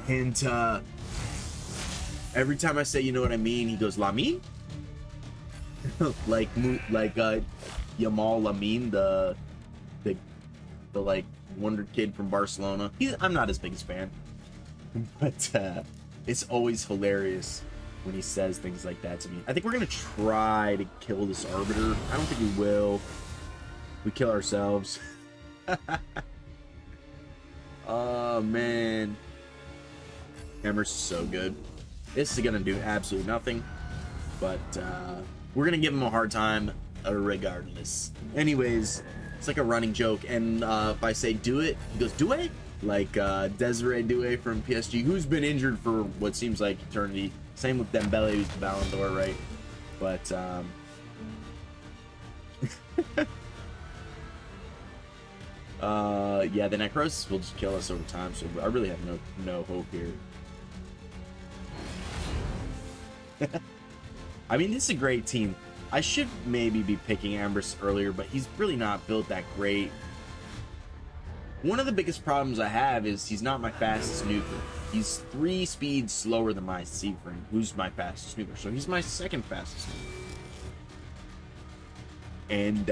Speaker 1: And every time I say, you know what I mean, he goes, Lamine? like Yamal Lamine, the like wonder kid from Barcelona. I'm not his biggest fan, but it's always hilarious when he says things like that to me. I think we're gonna try to kill this Arbiter. I don't think we will. We kill ourselves. Oh man, Emmer's so good. This is gonna do absolutely nothing. but we're gonna give him a hard time regardless. Anyways, it's like a running joke, and if I say do it, he goes do it, like Desiree Doué from PSG, who's been injured for what seems like eternity. Same with Dembele, who's the Ballon d'Or, right? But yeah, the necrosis will just kill us over time, so I really have no hope here. I mean, this is a great team. I should maybe be picking Ambrose earlier, but he's really not built that great. One of the biggest problems I have is he's not my fastest nuker. He's 3 speeds slower than my Seaframe, who's my fastest nuker. So he's my second fastest nuker. And,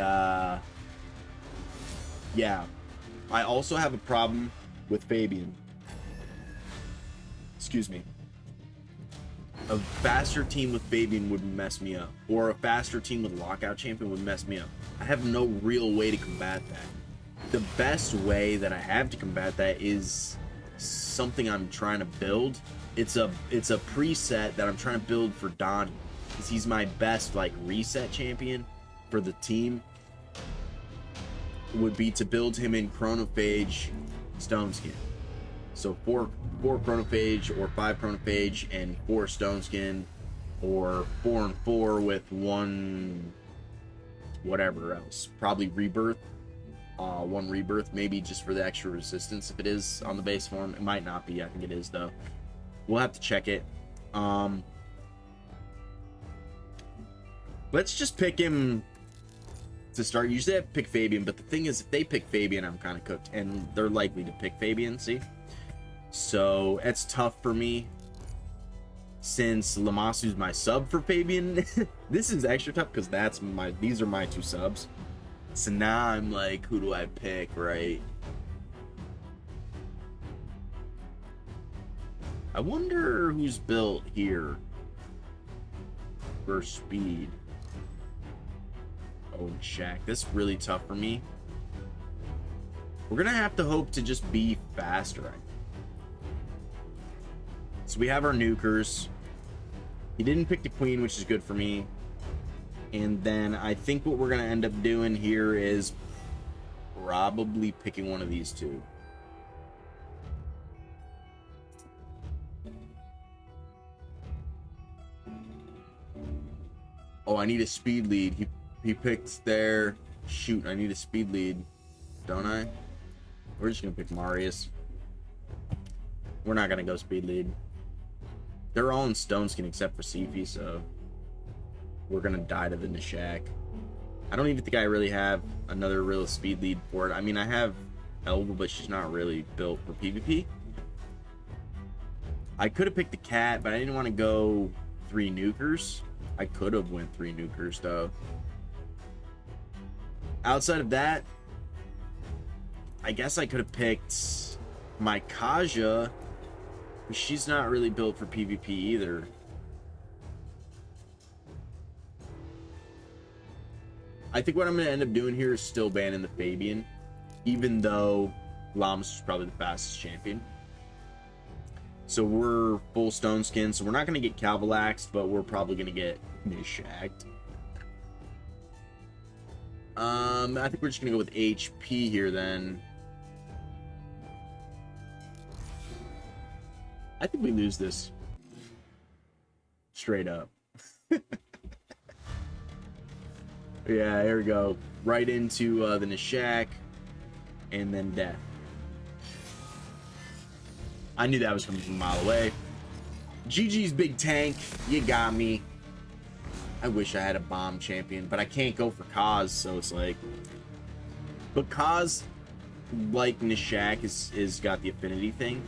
Speaker 1: yeah. I also have a problem with Fabian. Excuse me. A faster team with Fabian would mess me up. Or a faster team with Lockout Champion would mess me up. I have no real way to combat that. The best way that I have to combat that is something I'm trying to build. It's a preset that I'm trying to build for Donnie, because he's my best like reset champion for the team. Would be to build him in Chronophage Stone Skin. So 4 Chronophage or 5 Chronophage and 4 Stone Skin, or 4 and 4 with 1 whatever else. Probably Rebirth. 1 Rebirth, maybe just for the extra resistance if it is on the base form. It might not be. I think it is though. We'll have to check it. Let's just pick him to start. Usually I pick Fabian, but the thing is, if they pick Fabian, I'm kind of cooked, and they're likely to pick Fabian. See, so it's tough for me since Lamasu's my sub for Fabian. This is extra tough because these are my 2 subs. So now I'm like, who do I pick, right? I wonder who's built here for speed. Oh, Shaq. This is really tough for me. We're going to have to hope to just be faster, I think. So we have our nukers. He didn't pick the queen, which is good for me. And then I think what we're going to end up doing here is probably picking one of these 2. Oh, I need a speed lead. He picked there. Shoot, I need a speed lead, don't I? We're just going to pick Marius. We're not going to go speed lead. They're all in Stone Skin except for Sifi, so we're gonna die to the Nishak. I don't even think I really have another real speed lead for it. I mean, I have Elva, but she's not really built for PvP. I could have picked the cat, but I didn't want to go 3 nukers. I could have went 3 nukers though. Outside of that, I guess I could have picked my Kaja, but she's not really built for PvP either. I think what I'm going to end up doing here is still banning the Fabian, even though Lamas is probably the fastest champion. So we're full Stone Skin, so we're not going to get Calvalaxed, but we're probably going to get Nishagged. I think we're just going to go with HP here then. I think we lose this. Straight up. Yeah, here we go. Right into the Nishak, and then death. I knew that was coming from a mile away. GG's big tank. You got me. I wish I had a bomb champion, but I can't go for Kaz, so it's like... But Kaz, like Nishak, is got the affinity thing,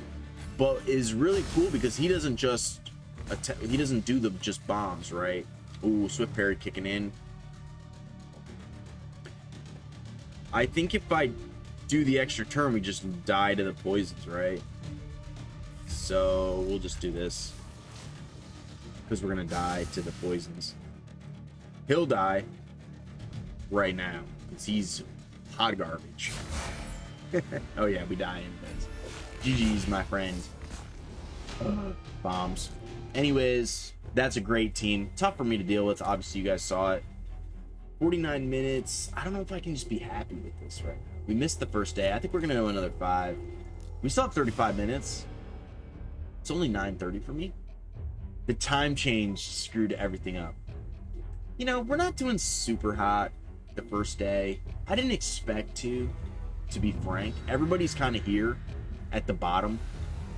Speaker 1: but is really cool because he doesn't just... he doesn't do the just bombs, right? Ooh, Swift Parry kicking in. I think if I do the extra turn, we just die to the poisons, right? So we'll just do this. Because we're going to die to the poisons. He'll die right now. Because he's hot garbage. Oh yeah, we die in this. GG's, my friend. Bombs. Anyways, that's a great team. Tough for me to deal with. Obviously, you guys saw it. 49 minutes. I don't know if I can just be happy with this right now. We missed the first day. I think we're going to go another 5. We still have 35 minutes. It's only 9:30 for me. The time change screwed everything up. You know, we're not doing super hot the first day. I didn't expect to be frank. Everybody's kind of here at the bottom.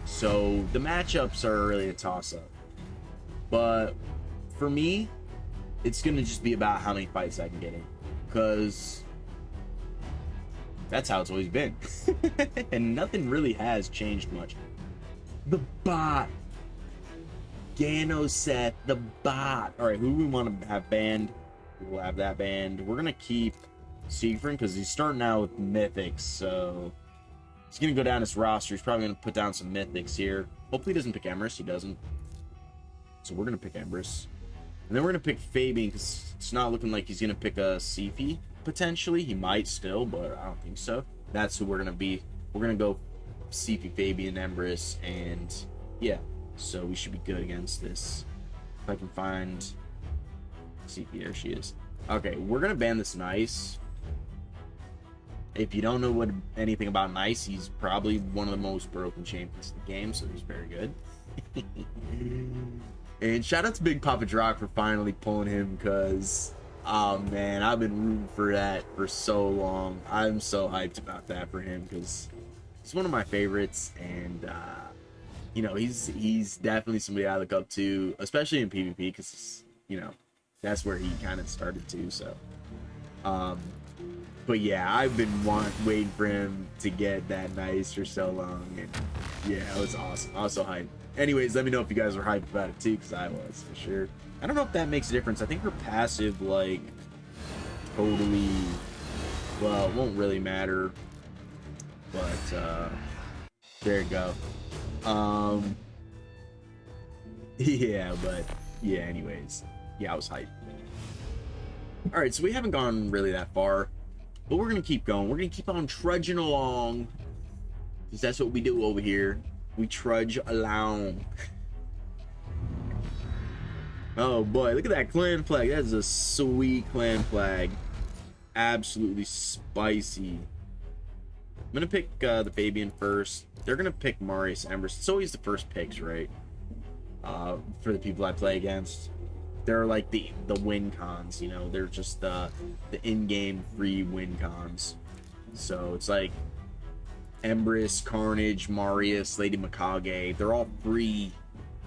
Speaker 1: So the matchups are really a toss-up. But for me, it's going to just be about how many fights I can get in. Because that's how it's always been. And nothing really has changed much. The bot. Ganoseth, the bot. Alright, who do we want to have banned? We'll have that banned. We're going to keep Siegfried because he's starting out with mythics. So he's going to go down his roster. He's probably going to put down some mythics here. Hopefully he doesn't pick Emrys. He doesn't. So we're going to pick Emrys. And then we're going to pick Fabian because it's not looking like he's going to pick a Sifi, potentially. He might still, but I don't think so. That's who we're going to be. We're going to go Sifi, Fabian, Emrys, and yeah. So we should be good against this. If I can find Sifi, there she is. Okay, we're going to ban this Nice. If you don't know anything about Nice, he's probably one of the most broken champions in the game, so he's very good. And shout out to Big Papa Drock for finally pulling him, because, oh man, I've been rooting for that for so long. I'm so hyped about that for him, because he's one of my favorites, and, you know, he's definitely somebody I look up to, especially in PvP, because, you know, that's where he kind of started to, so. But yeah, I've been waiting for him to get that Nice for so long, and yeah, it was awesome. I was so hyped. Anyways, let me know if you guys were hyped about it too, because I was, for sure. I don't know if that makes a difference. I think her passive, like, totally, well, it won't really matter. But, there you go. Yeah, but, yeah, anyways. Yeah, I was hyped. Alright, so we haven't gone really that far. But we're going to keep going. We're going to keep on trudging along. Because that's what we do over here. We trudge along. Oh boy, look at that clan flag. That is a sweet clan flag. Absolutely spicy. I'm gonna pick the Fabian first. They're gonna pick Marius Emrys. It's always the first picks, right? For the people I play against. They're like the win cons, you know. They're just the in-game free win cons. So it's like Emrys, Carnage, Marius, Lady Mikage, they're all free,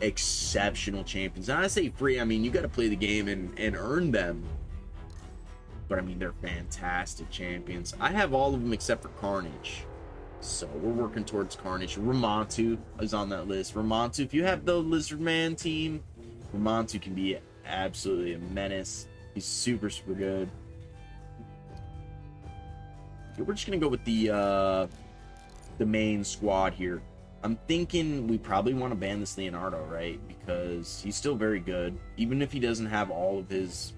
Speaker 1: exceptional champions. And I say free, I mean, you got to play the game and earn them. But I mean, they're fantastic champions. I have all of them except for Carnage. So we're working towards Carnage. Ramontu is on that list. Ramontu, if you have the Lizard Man team, Ramontu can be absolutely a menace. He's super, super good. We're just going to go with the main squad here. I'm thinking we probably want to ban this Leonardo, right? Because he's still very good. Even if he doesn't have all of his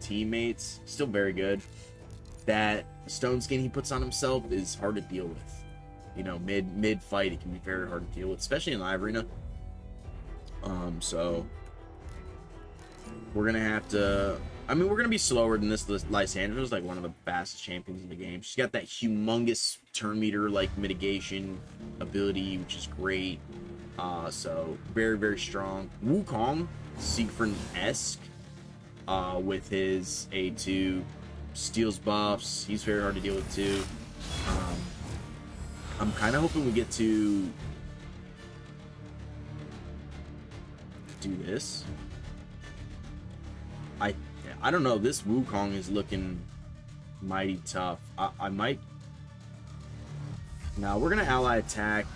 Speaker 1: teammates, still very good. That stone skin he puts on himself is hard to deal with. You know, mid fight, it can be very hard to deal with, especially in live arena. So we're gonna have to. I mean, we're gonna be slower than this. Lysandra's like one of the fastest champions in the game. She's got that humongous turn meter like mitigation ability, which is great. So very, very strong. Wukong, Siegfried-esque, with his A2, steals buffs. He's very hard to deal with too. I'm kind of hoping we get to do this. I don't know. This Wukong is looking mighty tough. I might. No, we're gonna ally attack,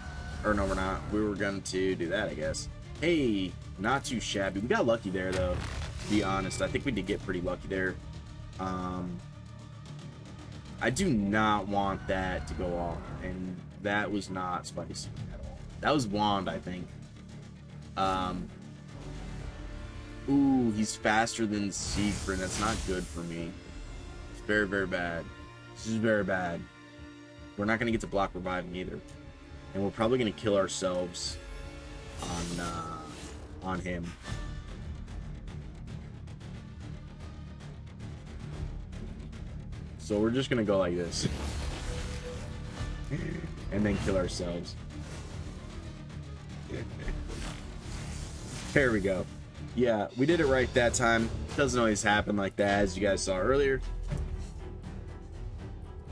Speaker 1: or no, we're not. We were going to do that, I guess. Hey, not too shabby. We got lucky there, though. To be honest, I think we did get pretty lucky there. I do not want that to go off, and that was not spicy at all. That was wand, I think. Ooh, he's faster than Siegfried. That's not good for me. It's very, very bad. This is very bad. We're not going to get to block reviving either. And we're probably going to kill ourselves on him. So we're just gonna go like this. And then kill ourselves. There we go. Yeah, we did it right that time. Doesn't always happen like that, as you guys saw earlier.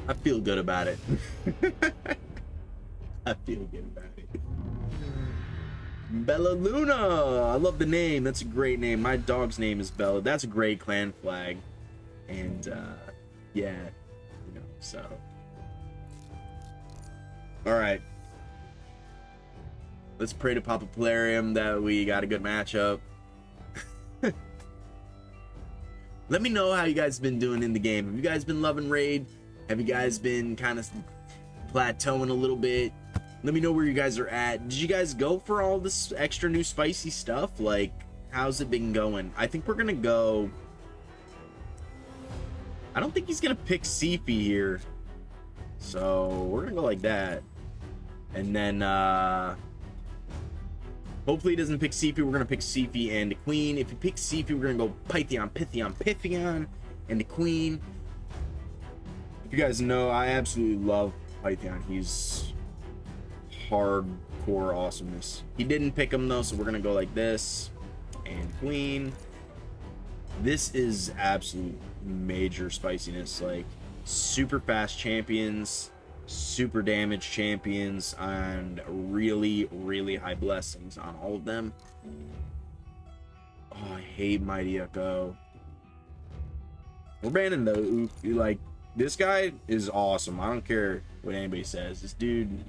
Speaker 1: I feel good about it. I feel good about it. Bella Luna. I love the name. That's a great name. My dog's name is Bella. That's a great clan flag. And yeah, you know, so. All right. Let's pray to Papa Plarium that we got a good matchup. Let me know how you guys have been doing in the game. Have you guys been loving Raid? Have you guys been kind of plateauing a little bit? Let me know where you guys are at. Did you guys go for all this extra new spicy stuff? Like, how's it been going? I think we're gonna go. I don't think he's gonna pick Sifi here, so we're gonna go like that. And then hopefully he doesn't pick Sifi. We're gonna pick Sifi and the Queen. If he picks Sifi, we're gonna go Pythion, Pythion, Pythion, and the Queen. If you guys know, I absolutely love Pythion. He's hardcore awesomeness. He didn't pick him though, so we're gonna go like this. And Queen. This is absolute major spiciness. Like, super fast champions, super damage champions, and really, really high blessings on all of them. Oh, I hate Mighty Echo. We're banning though. Like, this guy is awesome. I don't care what anybody says. This dude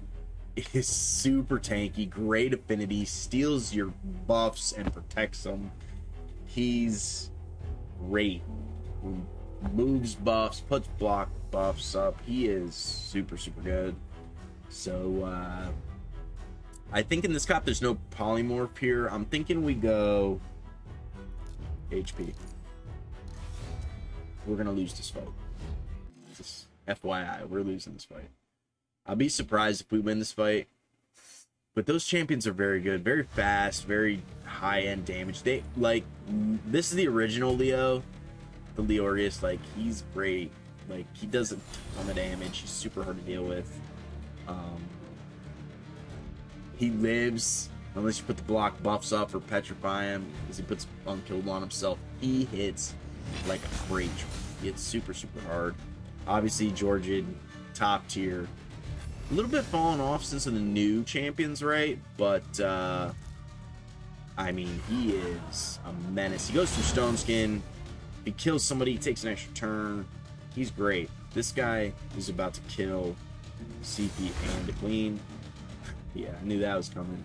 Speaker 1: is super tanky, great affinity, steals your buffs and protects them. He's great. Moves buffs, puts block buffs up. He is super, super good. So I think in this cop there's no polymorph here. I'm thinking we go HP. We're gonna lose this fight. Just FYI, we're losing this fight. I'll be surprised if we win this fight. But those champions are very good, very fast, very high-end damage. They like, this is the original Leo, the Leorius. Like, he's great. Like, he does a ton of damage. He's super hard to deal with. He lives unless you put the block buffs up or petrify him, because he puts unkillable on himself. He hits like a freight train. He hits super, super hard. Obviously, Georgian, top tier. A little bit fallen off since of the new champions, right? But I mean, he is a menace. He goes through Stone Skin. He kills somebody. He takes an extra turn. He's great. This guy is about to kill CP and the Queen. Yeah, I knew that was coming.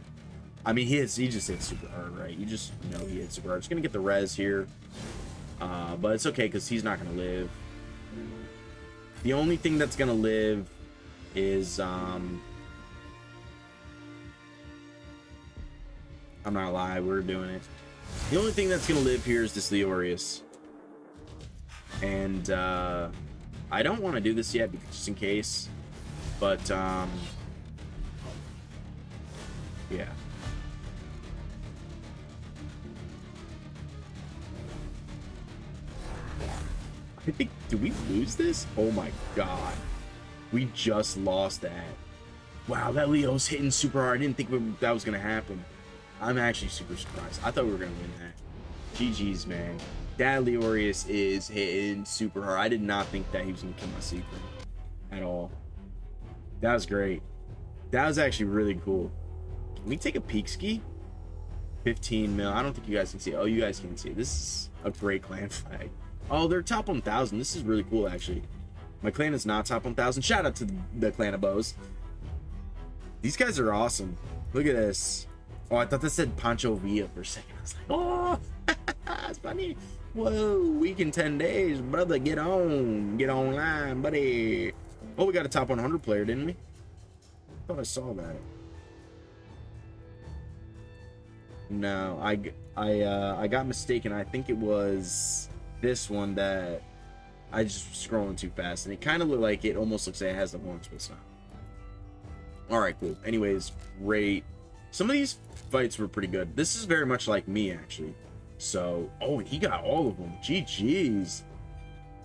Speaker 1: I mean, he just hits super hard, right? You just know he hits super hard. He's gonna get the res here, but it's okay because he's not gonna live. The only thing that's gonna live is I'm not gonna lie, we're doing it. The only thing that's gonna live here is this Leorius, and I don't want to do this yet because just in case, but yeah. I think, did we lose this? Oh my god. We just lost that. Wow, that Leo's hitting super hard. I didn't think that was going to happen. I'm actually super surprised. I thought we were going to win that. GG's, man. That Leorius is hitting super hard. I did not think that he was going to kill my secret at all. That was great. That was actually really cool. Can we take a peek ski? 15 mil. I don't think you guys can see it. Oh, you guys can see it. This is a great clan flag. Oh, they're top 1,000. This is really cool, actually. My clan is not top 1,000. Shout out to the clan of bows. These guys are awesome. Look at this. Oh, I thought this said Pancho Villa for a second. I was like, oh, that's funny. Whoa, week in 10 days, brother. Get on. Get online, buddy. Oh, we got a top 100 player, didn't we? I thought I saw that. No, I got mistaken. I think it was this one that I just was scrolling too fast, and it kind of looked like it almost looks like it has the horns, but it's not. All right, cool. Anyways, great Some of these fights were pretty good. This is very much like me, actually. So, oh, and he got all of them. GG's.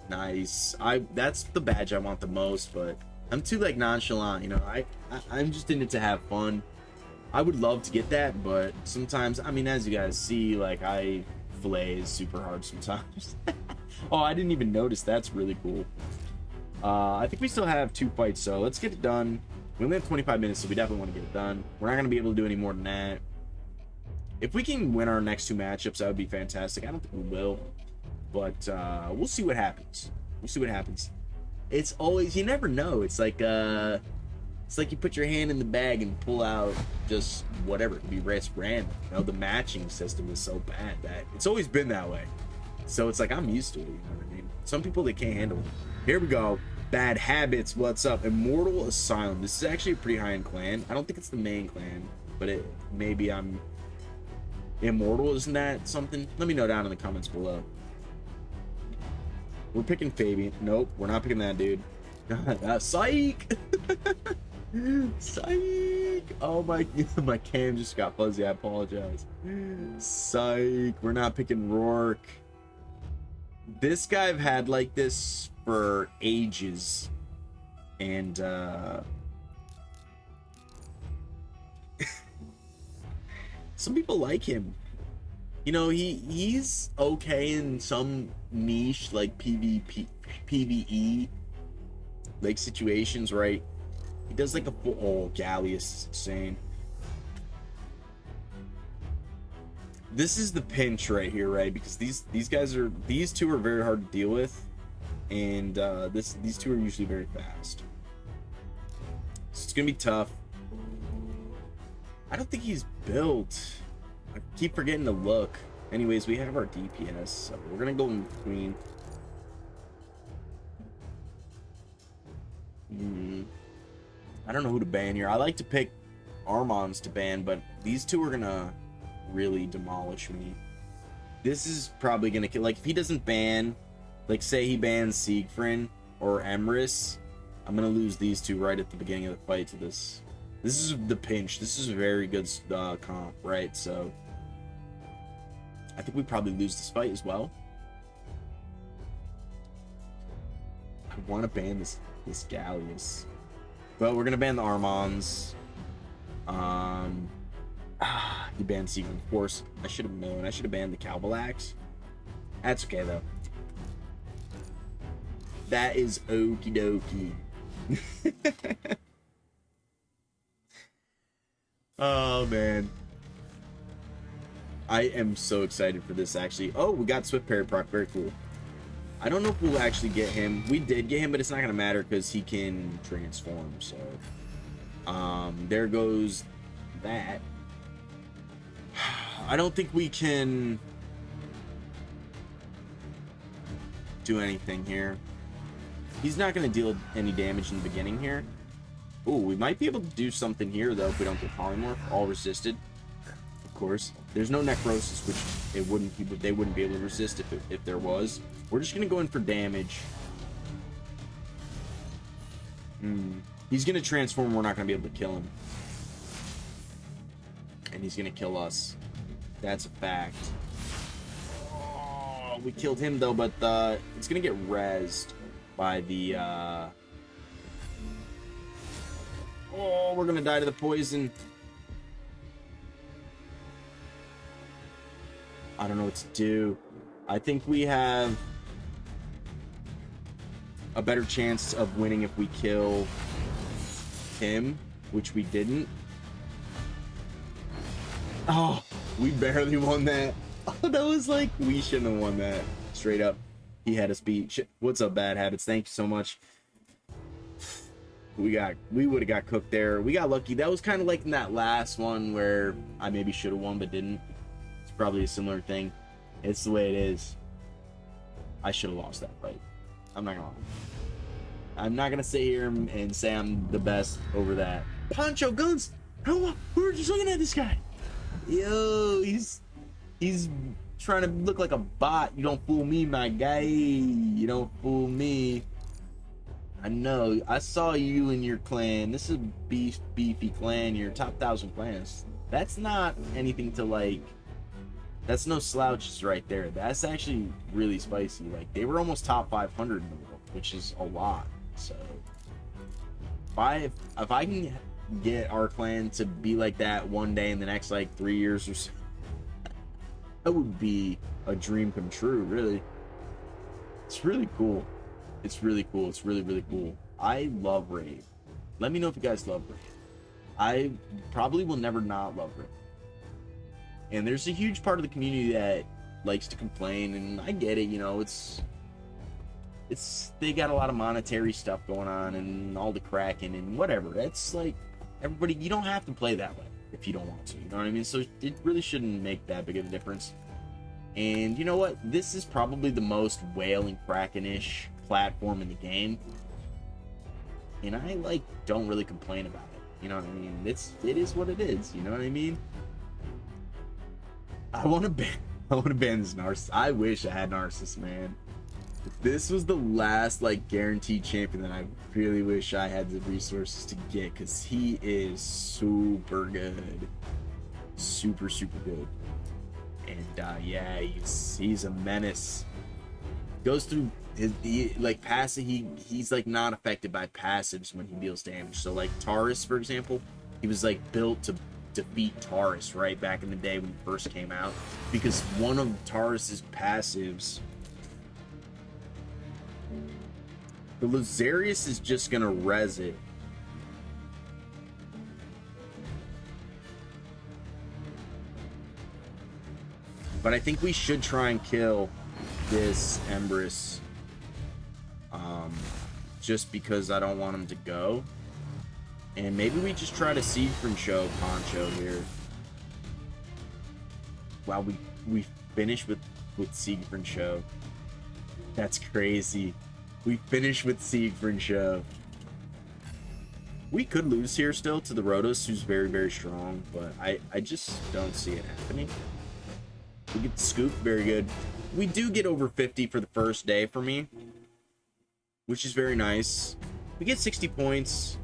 Speaker 1: Nice. That's the badge I want the most, but I'm too, like, nonchalant, you know. I'm just in it to have fun. I would love to get that, but sometimes, I mean, as you guys see, like, I fillet super hard sometimes. Oh, I didn't even notice. That's really cool. I think we still have 2 fights, so let's get it done. We only have 25 minutes, so we definitely want to get it done. We're not going to be able to do any more than that. If we can win our next 2 matchups, that would be fantastic. I don't think we will, but we'll see what happens. We'll see what happens. It's always, you never know. It's like you put your hand in the bag and pull out just whatever. It could be random. You know, the matching system is so bad that it's always been that way. So it's like I'm used to it. You know what I mean? Some people, they can't handle it. Here we go. Bad habits. What's up? Immortal Asylum. This is actually a pretty high-end clan. I don't think it's the main clan, but maybe I'm immortal. Isn't that something? Let me know down in the comments below. We're picking Fabian. Nope, we're not picking that dude. Psych. Psych. Oh my cam just got fuzzy. I apologize. Psych. We're not picking Rourke. This guy I've had like this for ages, and some people like him. You know, he's okay in some niche like PvE like situations, right? He does like a full, oh, Gallius is insane. This is the pinch right here, right? Because these two are very hard to deal with, and these two are usually very fast. So it's gonna be tough. I don't think he's built. I keep forgetting to look. Anyways, we have our DPS, so we're gonna go in between. I don't know who to ban here. I like to pick Armons to ban, but these two are gonna really demolish me. This is probably gonna kill. Like, if he doesn't ban, like, say he bans Siegfried or Emrys, I'm gonna lose these two right at the beginning of the fight to this. This is the pinch. This is a very good comp, right? So I think we probably lose this fight as well. I want to ban this Gallius, but we're gonna ban the Armons. He banned Siegfried, of course. I should have known. I should have banned the Calvalax. That's okay though. That is okie dokie. Oh man, I am so excited for this actually. Oh, we got Swift Parry proc, very cool. I don't know if we'll actually get him. We did get him, but it's not gonna matter because he can transform. So there goes that. I don't think we can do anything here. He's not gonna deal any damage in the beginning here. Ooh, we might be able to do something here though if we don't get polymorph. All resisted, of course. There's no necrosis, which they wouldn't be able to resist if there was. We're just gonna go in for damage. He's gonna transform. We're not gonna be able to kill him, and he's gonna kill us. That's a fact. Oh, we killed him though, but it's gonna get rezzed by the. Oh, we're gonna die to the poison. I don't know what to do. I think we have a better chance of winning if we kill him, which we didn't. Oh, we barely won that. Oh, that was like, we shouldn't have won that. Straight up, he had us beat. What's up, Bad Habits? Thank you so much. We would have got cooked there. We got lucky. That was kind of like in that last one where I maybe should have won but didn't. It's probably a similar thing. It's the way it is. I should have lost that fight. I'm not gonna sit here and say I'm the best over that. Poncho Guns. We were just looking at this guy. Yo, he's trying to look like a bot. You don't fool me, my guy. You don't fool me. I know. I saw you and your clan. This is a beefy clan. Your top 1,000 clans. That's not anything to like. That's no slouches right there. That's actually really spicy. Like, they were almost top 500 in the world, which is a lot. So if I can get our clan to be like that one day in the next like 3 years or so, that would be a dream come true. Really, it's really cool. It's really cool. It's really cool. I love raid. Let me know if you guys love raid. I probably will never not love raid. And there's a huge part of the community that likes to complain, and I get it. You know, it's they got a lot of monetary stuff going on and all the cracking and whatever. That's like, everybody, you don't have to play that way if you don't want to, you know what I mean? So it really shouldn't make that big of a difference. And you know what, this is probably the most whale and kraken-ish platform in the game, and I like don't really complain about it, you know what I mean? It is what it is, you know what I mean? I want to ban this Narcissus. I wish I had Narcissus, man. This was the last like guaranteed champion that I really wish I had the resources to get, because he is super good, super good. And yeah, he's a menace. Goes through his like passive. He's like not affected by passives when he deals damage. So like Taurus, for example, he was like built to defeat Taurus right back in the day when he first came out, because one of Taurus's passives, the Lazarius, is just gonna res it. But I think we should try and kill this Empress, just because I don't want him to go. And maybe we just try to Siegfried show Poncho here. Wow, we finished with Siegfried show. That's crazy. We finished with Siegfried show. We could lose here still to the Rotos, who's very strong, but I just don't see it happening. We get the scoop, very good. We do get over 50 for the first day for me, which is very nice. We get 60 points.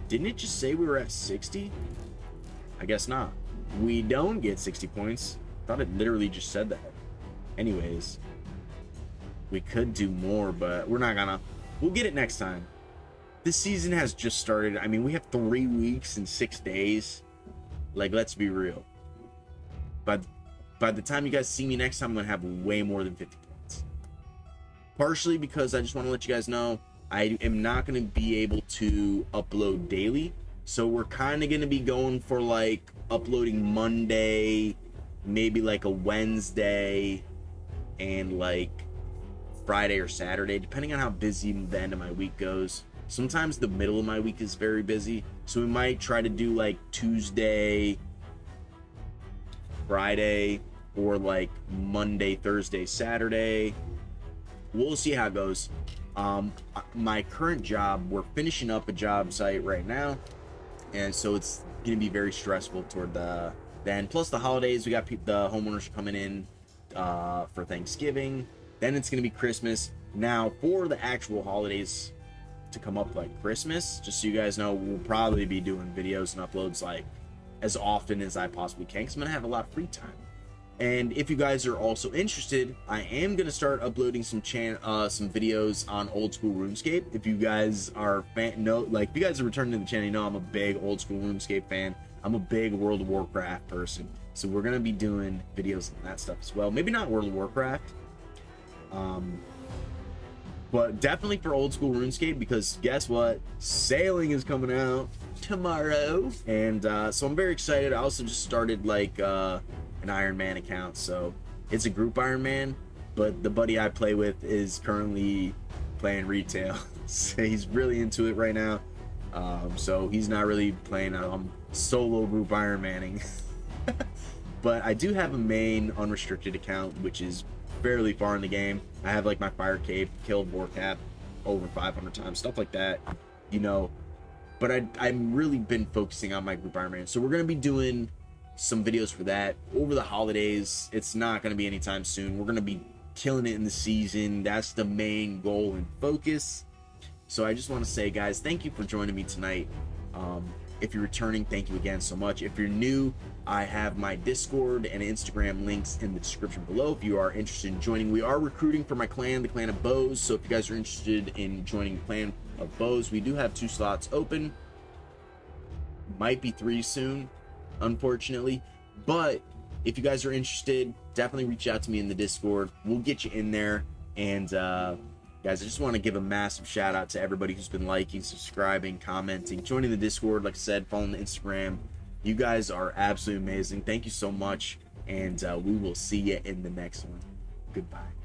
Speaker 1: Didn't it just say we were at 60? I guess not. We don't get 60 points. I thought it literally just said that. Anyways, we could do more, but we're not gonna. We'll get it next time. This season has just started. I mean, we have 3 weeks and 6 days. Like, let's be real. But by the time you guys see me next time, I'm gonna have way more than 50 points. Partially because I just want to let you guys know I am not going to be able to upload daily. So we're kind of going to be going for like uploading Monday, maybe like a Wednesday, and like Friday or Saturday, depending on how busy the end of my week goes. Sometimes the middle of my week is very busy. So we might try to do like Tuesday, Friday, or like Monday, Thursday, Saturday. We'll see how it goes. My current job, we're finishing up a job site right now, and so it's gonna be very stressful toward the end. Plus the holidays, we got the homeowners coming in for Thanksgiving. Then it's gonna be Christmas. Now for the actual holidays to come up, like Christmas, just so you guys know, we'll probably be doing videos and uploads like as often as I possibly can, because I'm gonna have a lot of free time. And if you guys are also interested, I am gonna start uploading some videos on old school RuneScape. If you guys are if you guys are returning to the channel, you know I'm a big old school RuneScape fan. I'm a big World of Warcraft person, so we're gonna be doing videos on that stuff as well. Maybe not World of Warcraft, but definitely for old school RuneScape, because guess what? Sailing is coming out tomorrow, and so I'm very excited. I also just started like an Iron Man account, so it's a group Iron Man, but the buddy I play with is currently playing retail. So he's really into it right now, so he's not really playing solo group Iron Manning. But I do have a main unrestricted account, which is fairly far in the game. I have like my fire cape, killed Warcap over 500 times, stuff like that, you know. But I've really been focusing on my group Iron Man, so we're gonna be doing some videos for that over the holidays. It's not going to be anytime soon. We're going to be killing it in the season. That's the main goal and focus. So I just want to say, guys, thank you for joining me tonight. If you're returning, thank you again so much. If you're new, I have my Discord and Instagram links in the description below if you are interested in joining. We are recruiting for my clan, the Clan of Bows, so if you guys are interested in joining the Clan of Bows, we do have 2 slots open. Might be 3 soon, unfortunately, but if you guys are interested, definitely reach out to me in the Discord. We'll get you in there. And guys, I just want to give a massive shout out to everybody who's been liking, subscribing, commenting, joining the Discord, like I said, following the Instagram. You guys are absolutely amazing. Thank you so much, and we will see you in the next one. Goodbye.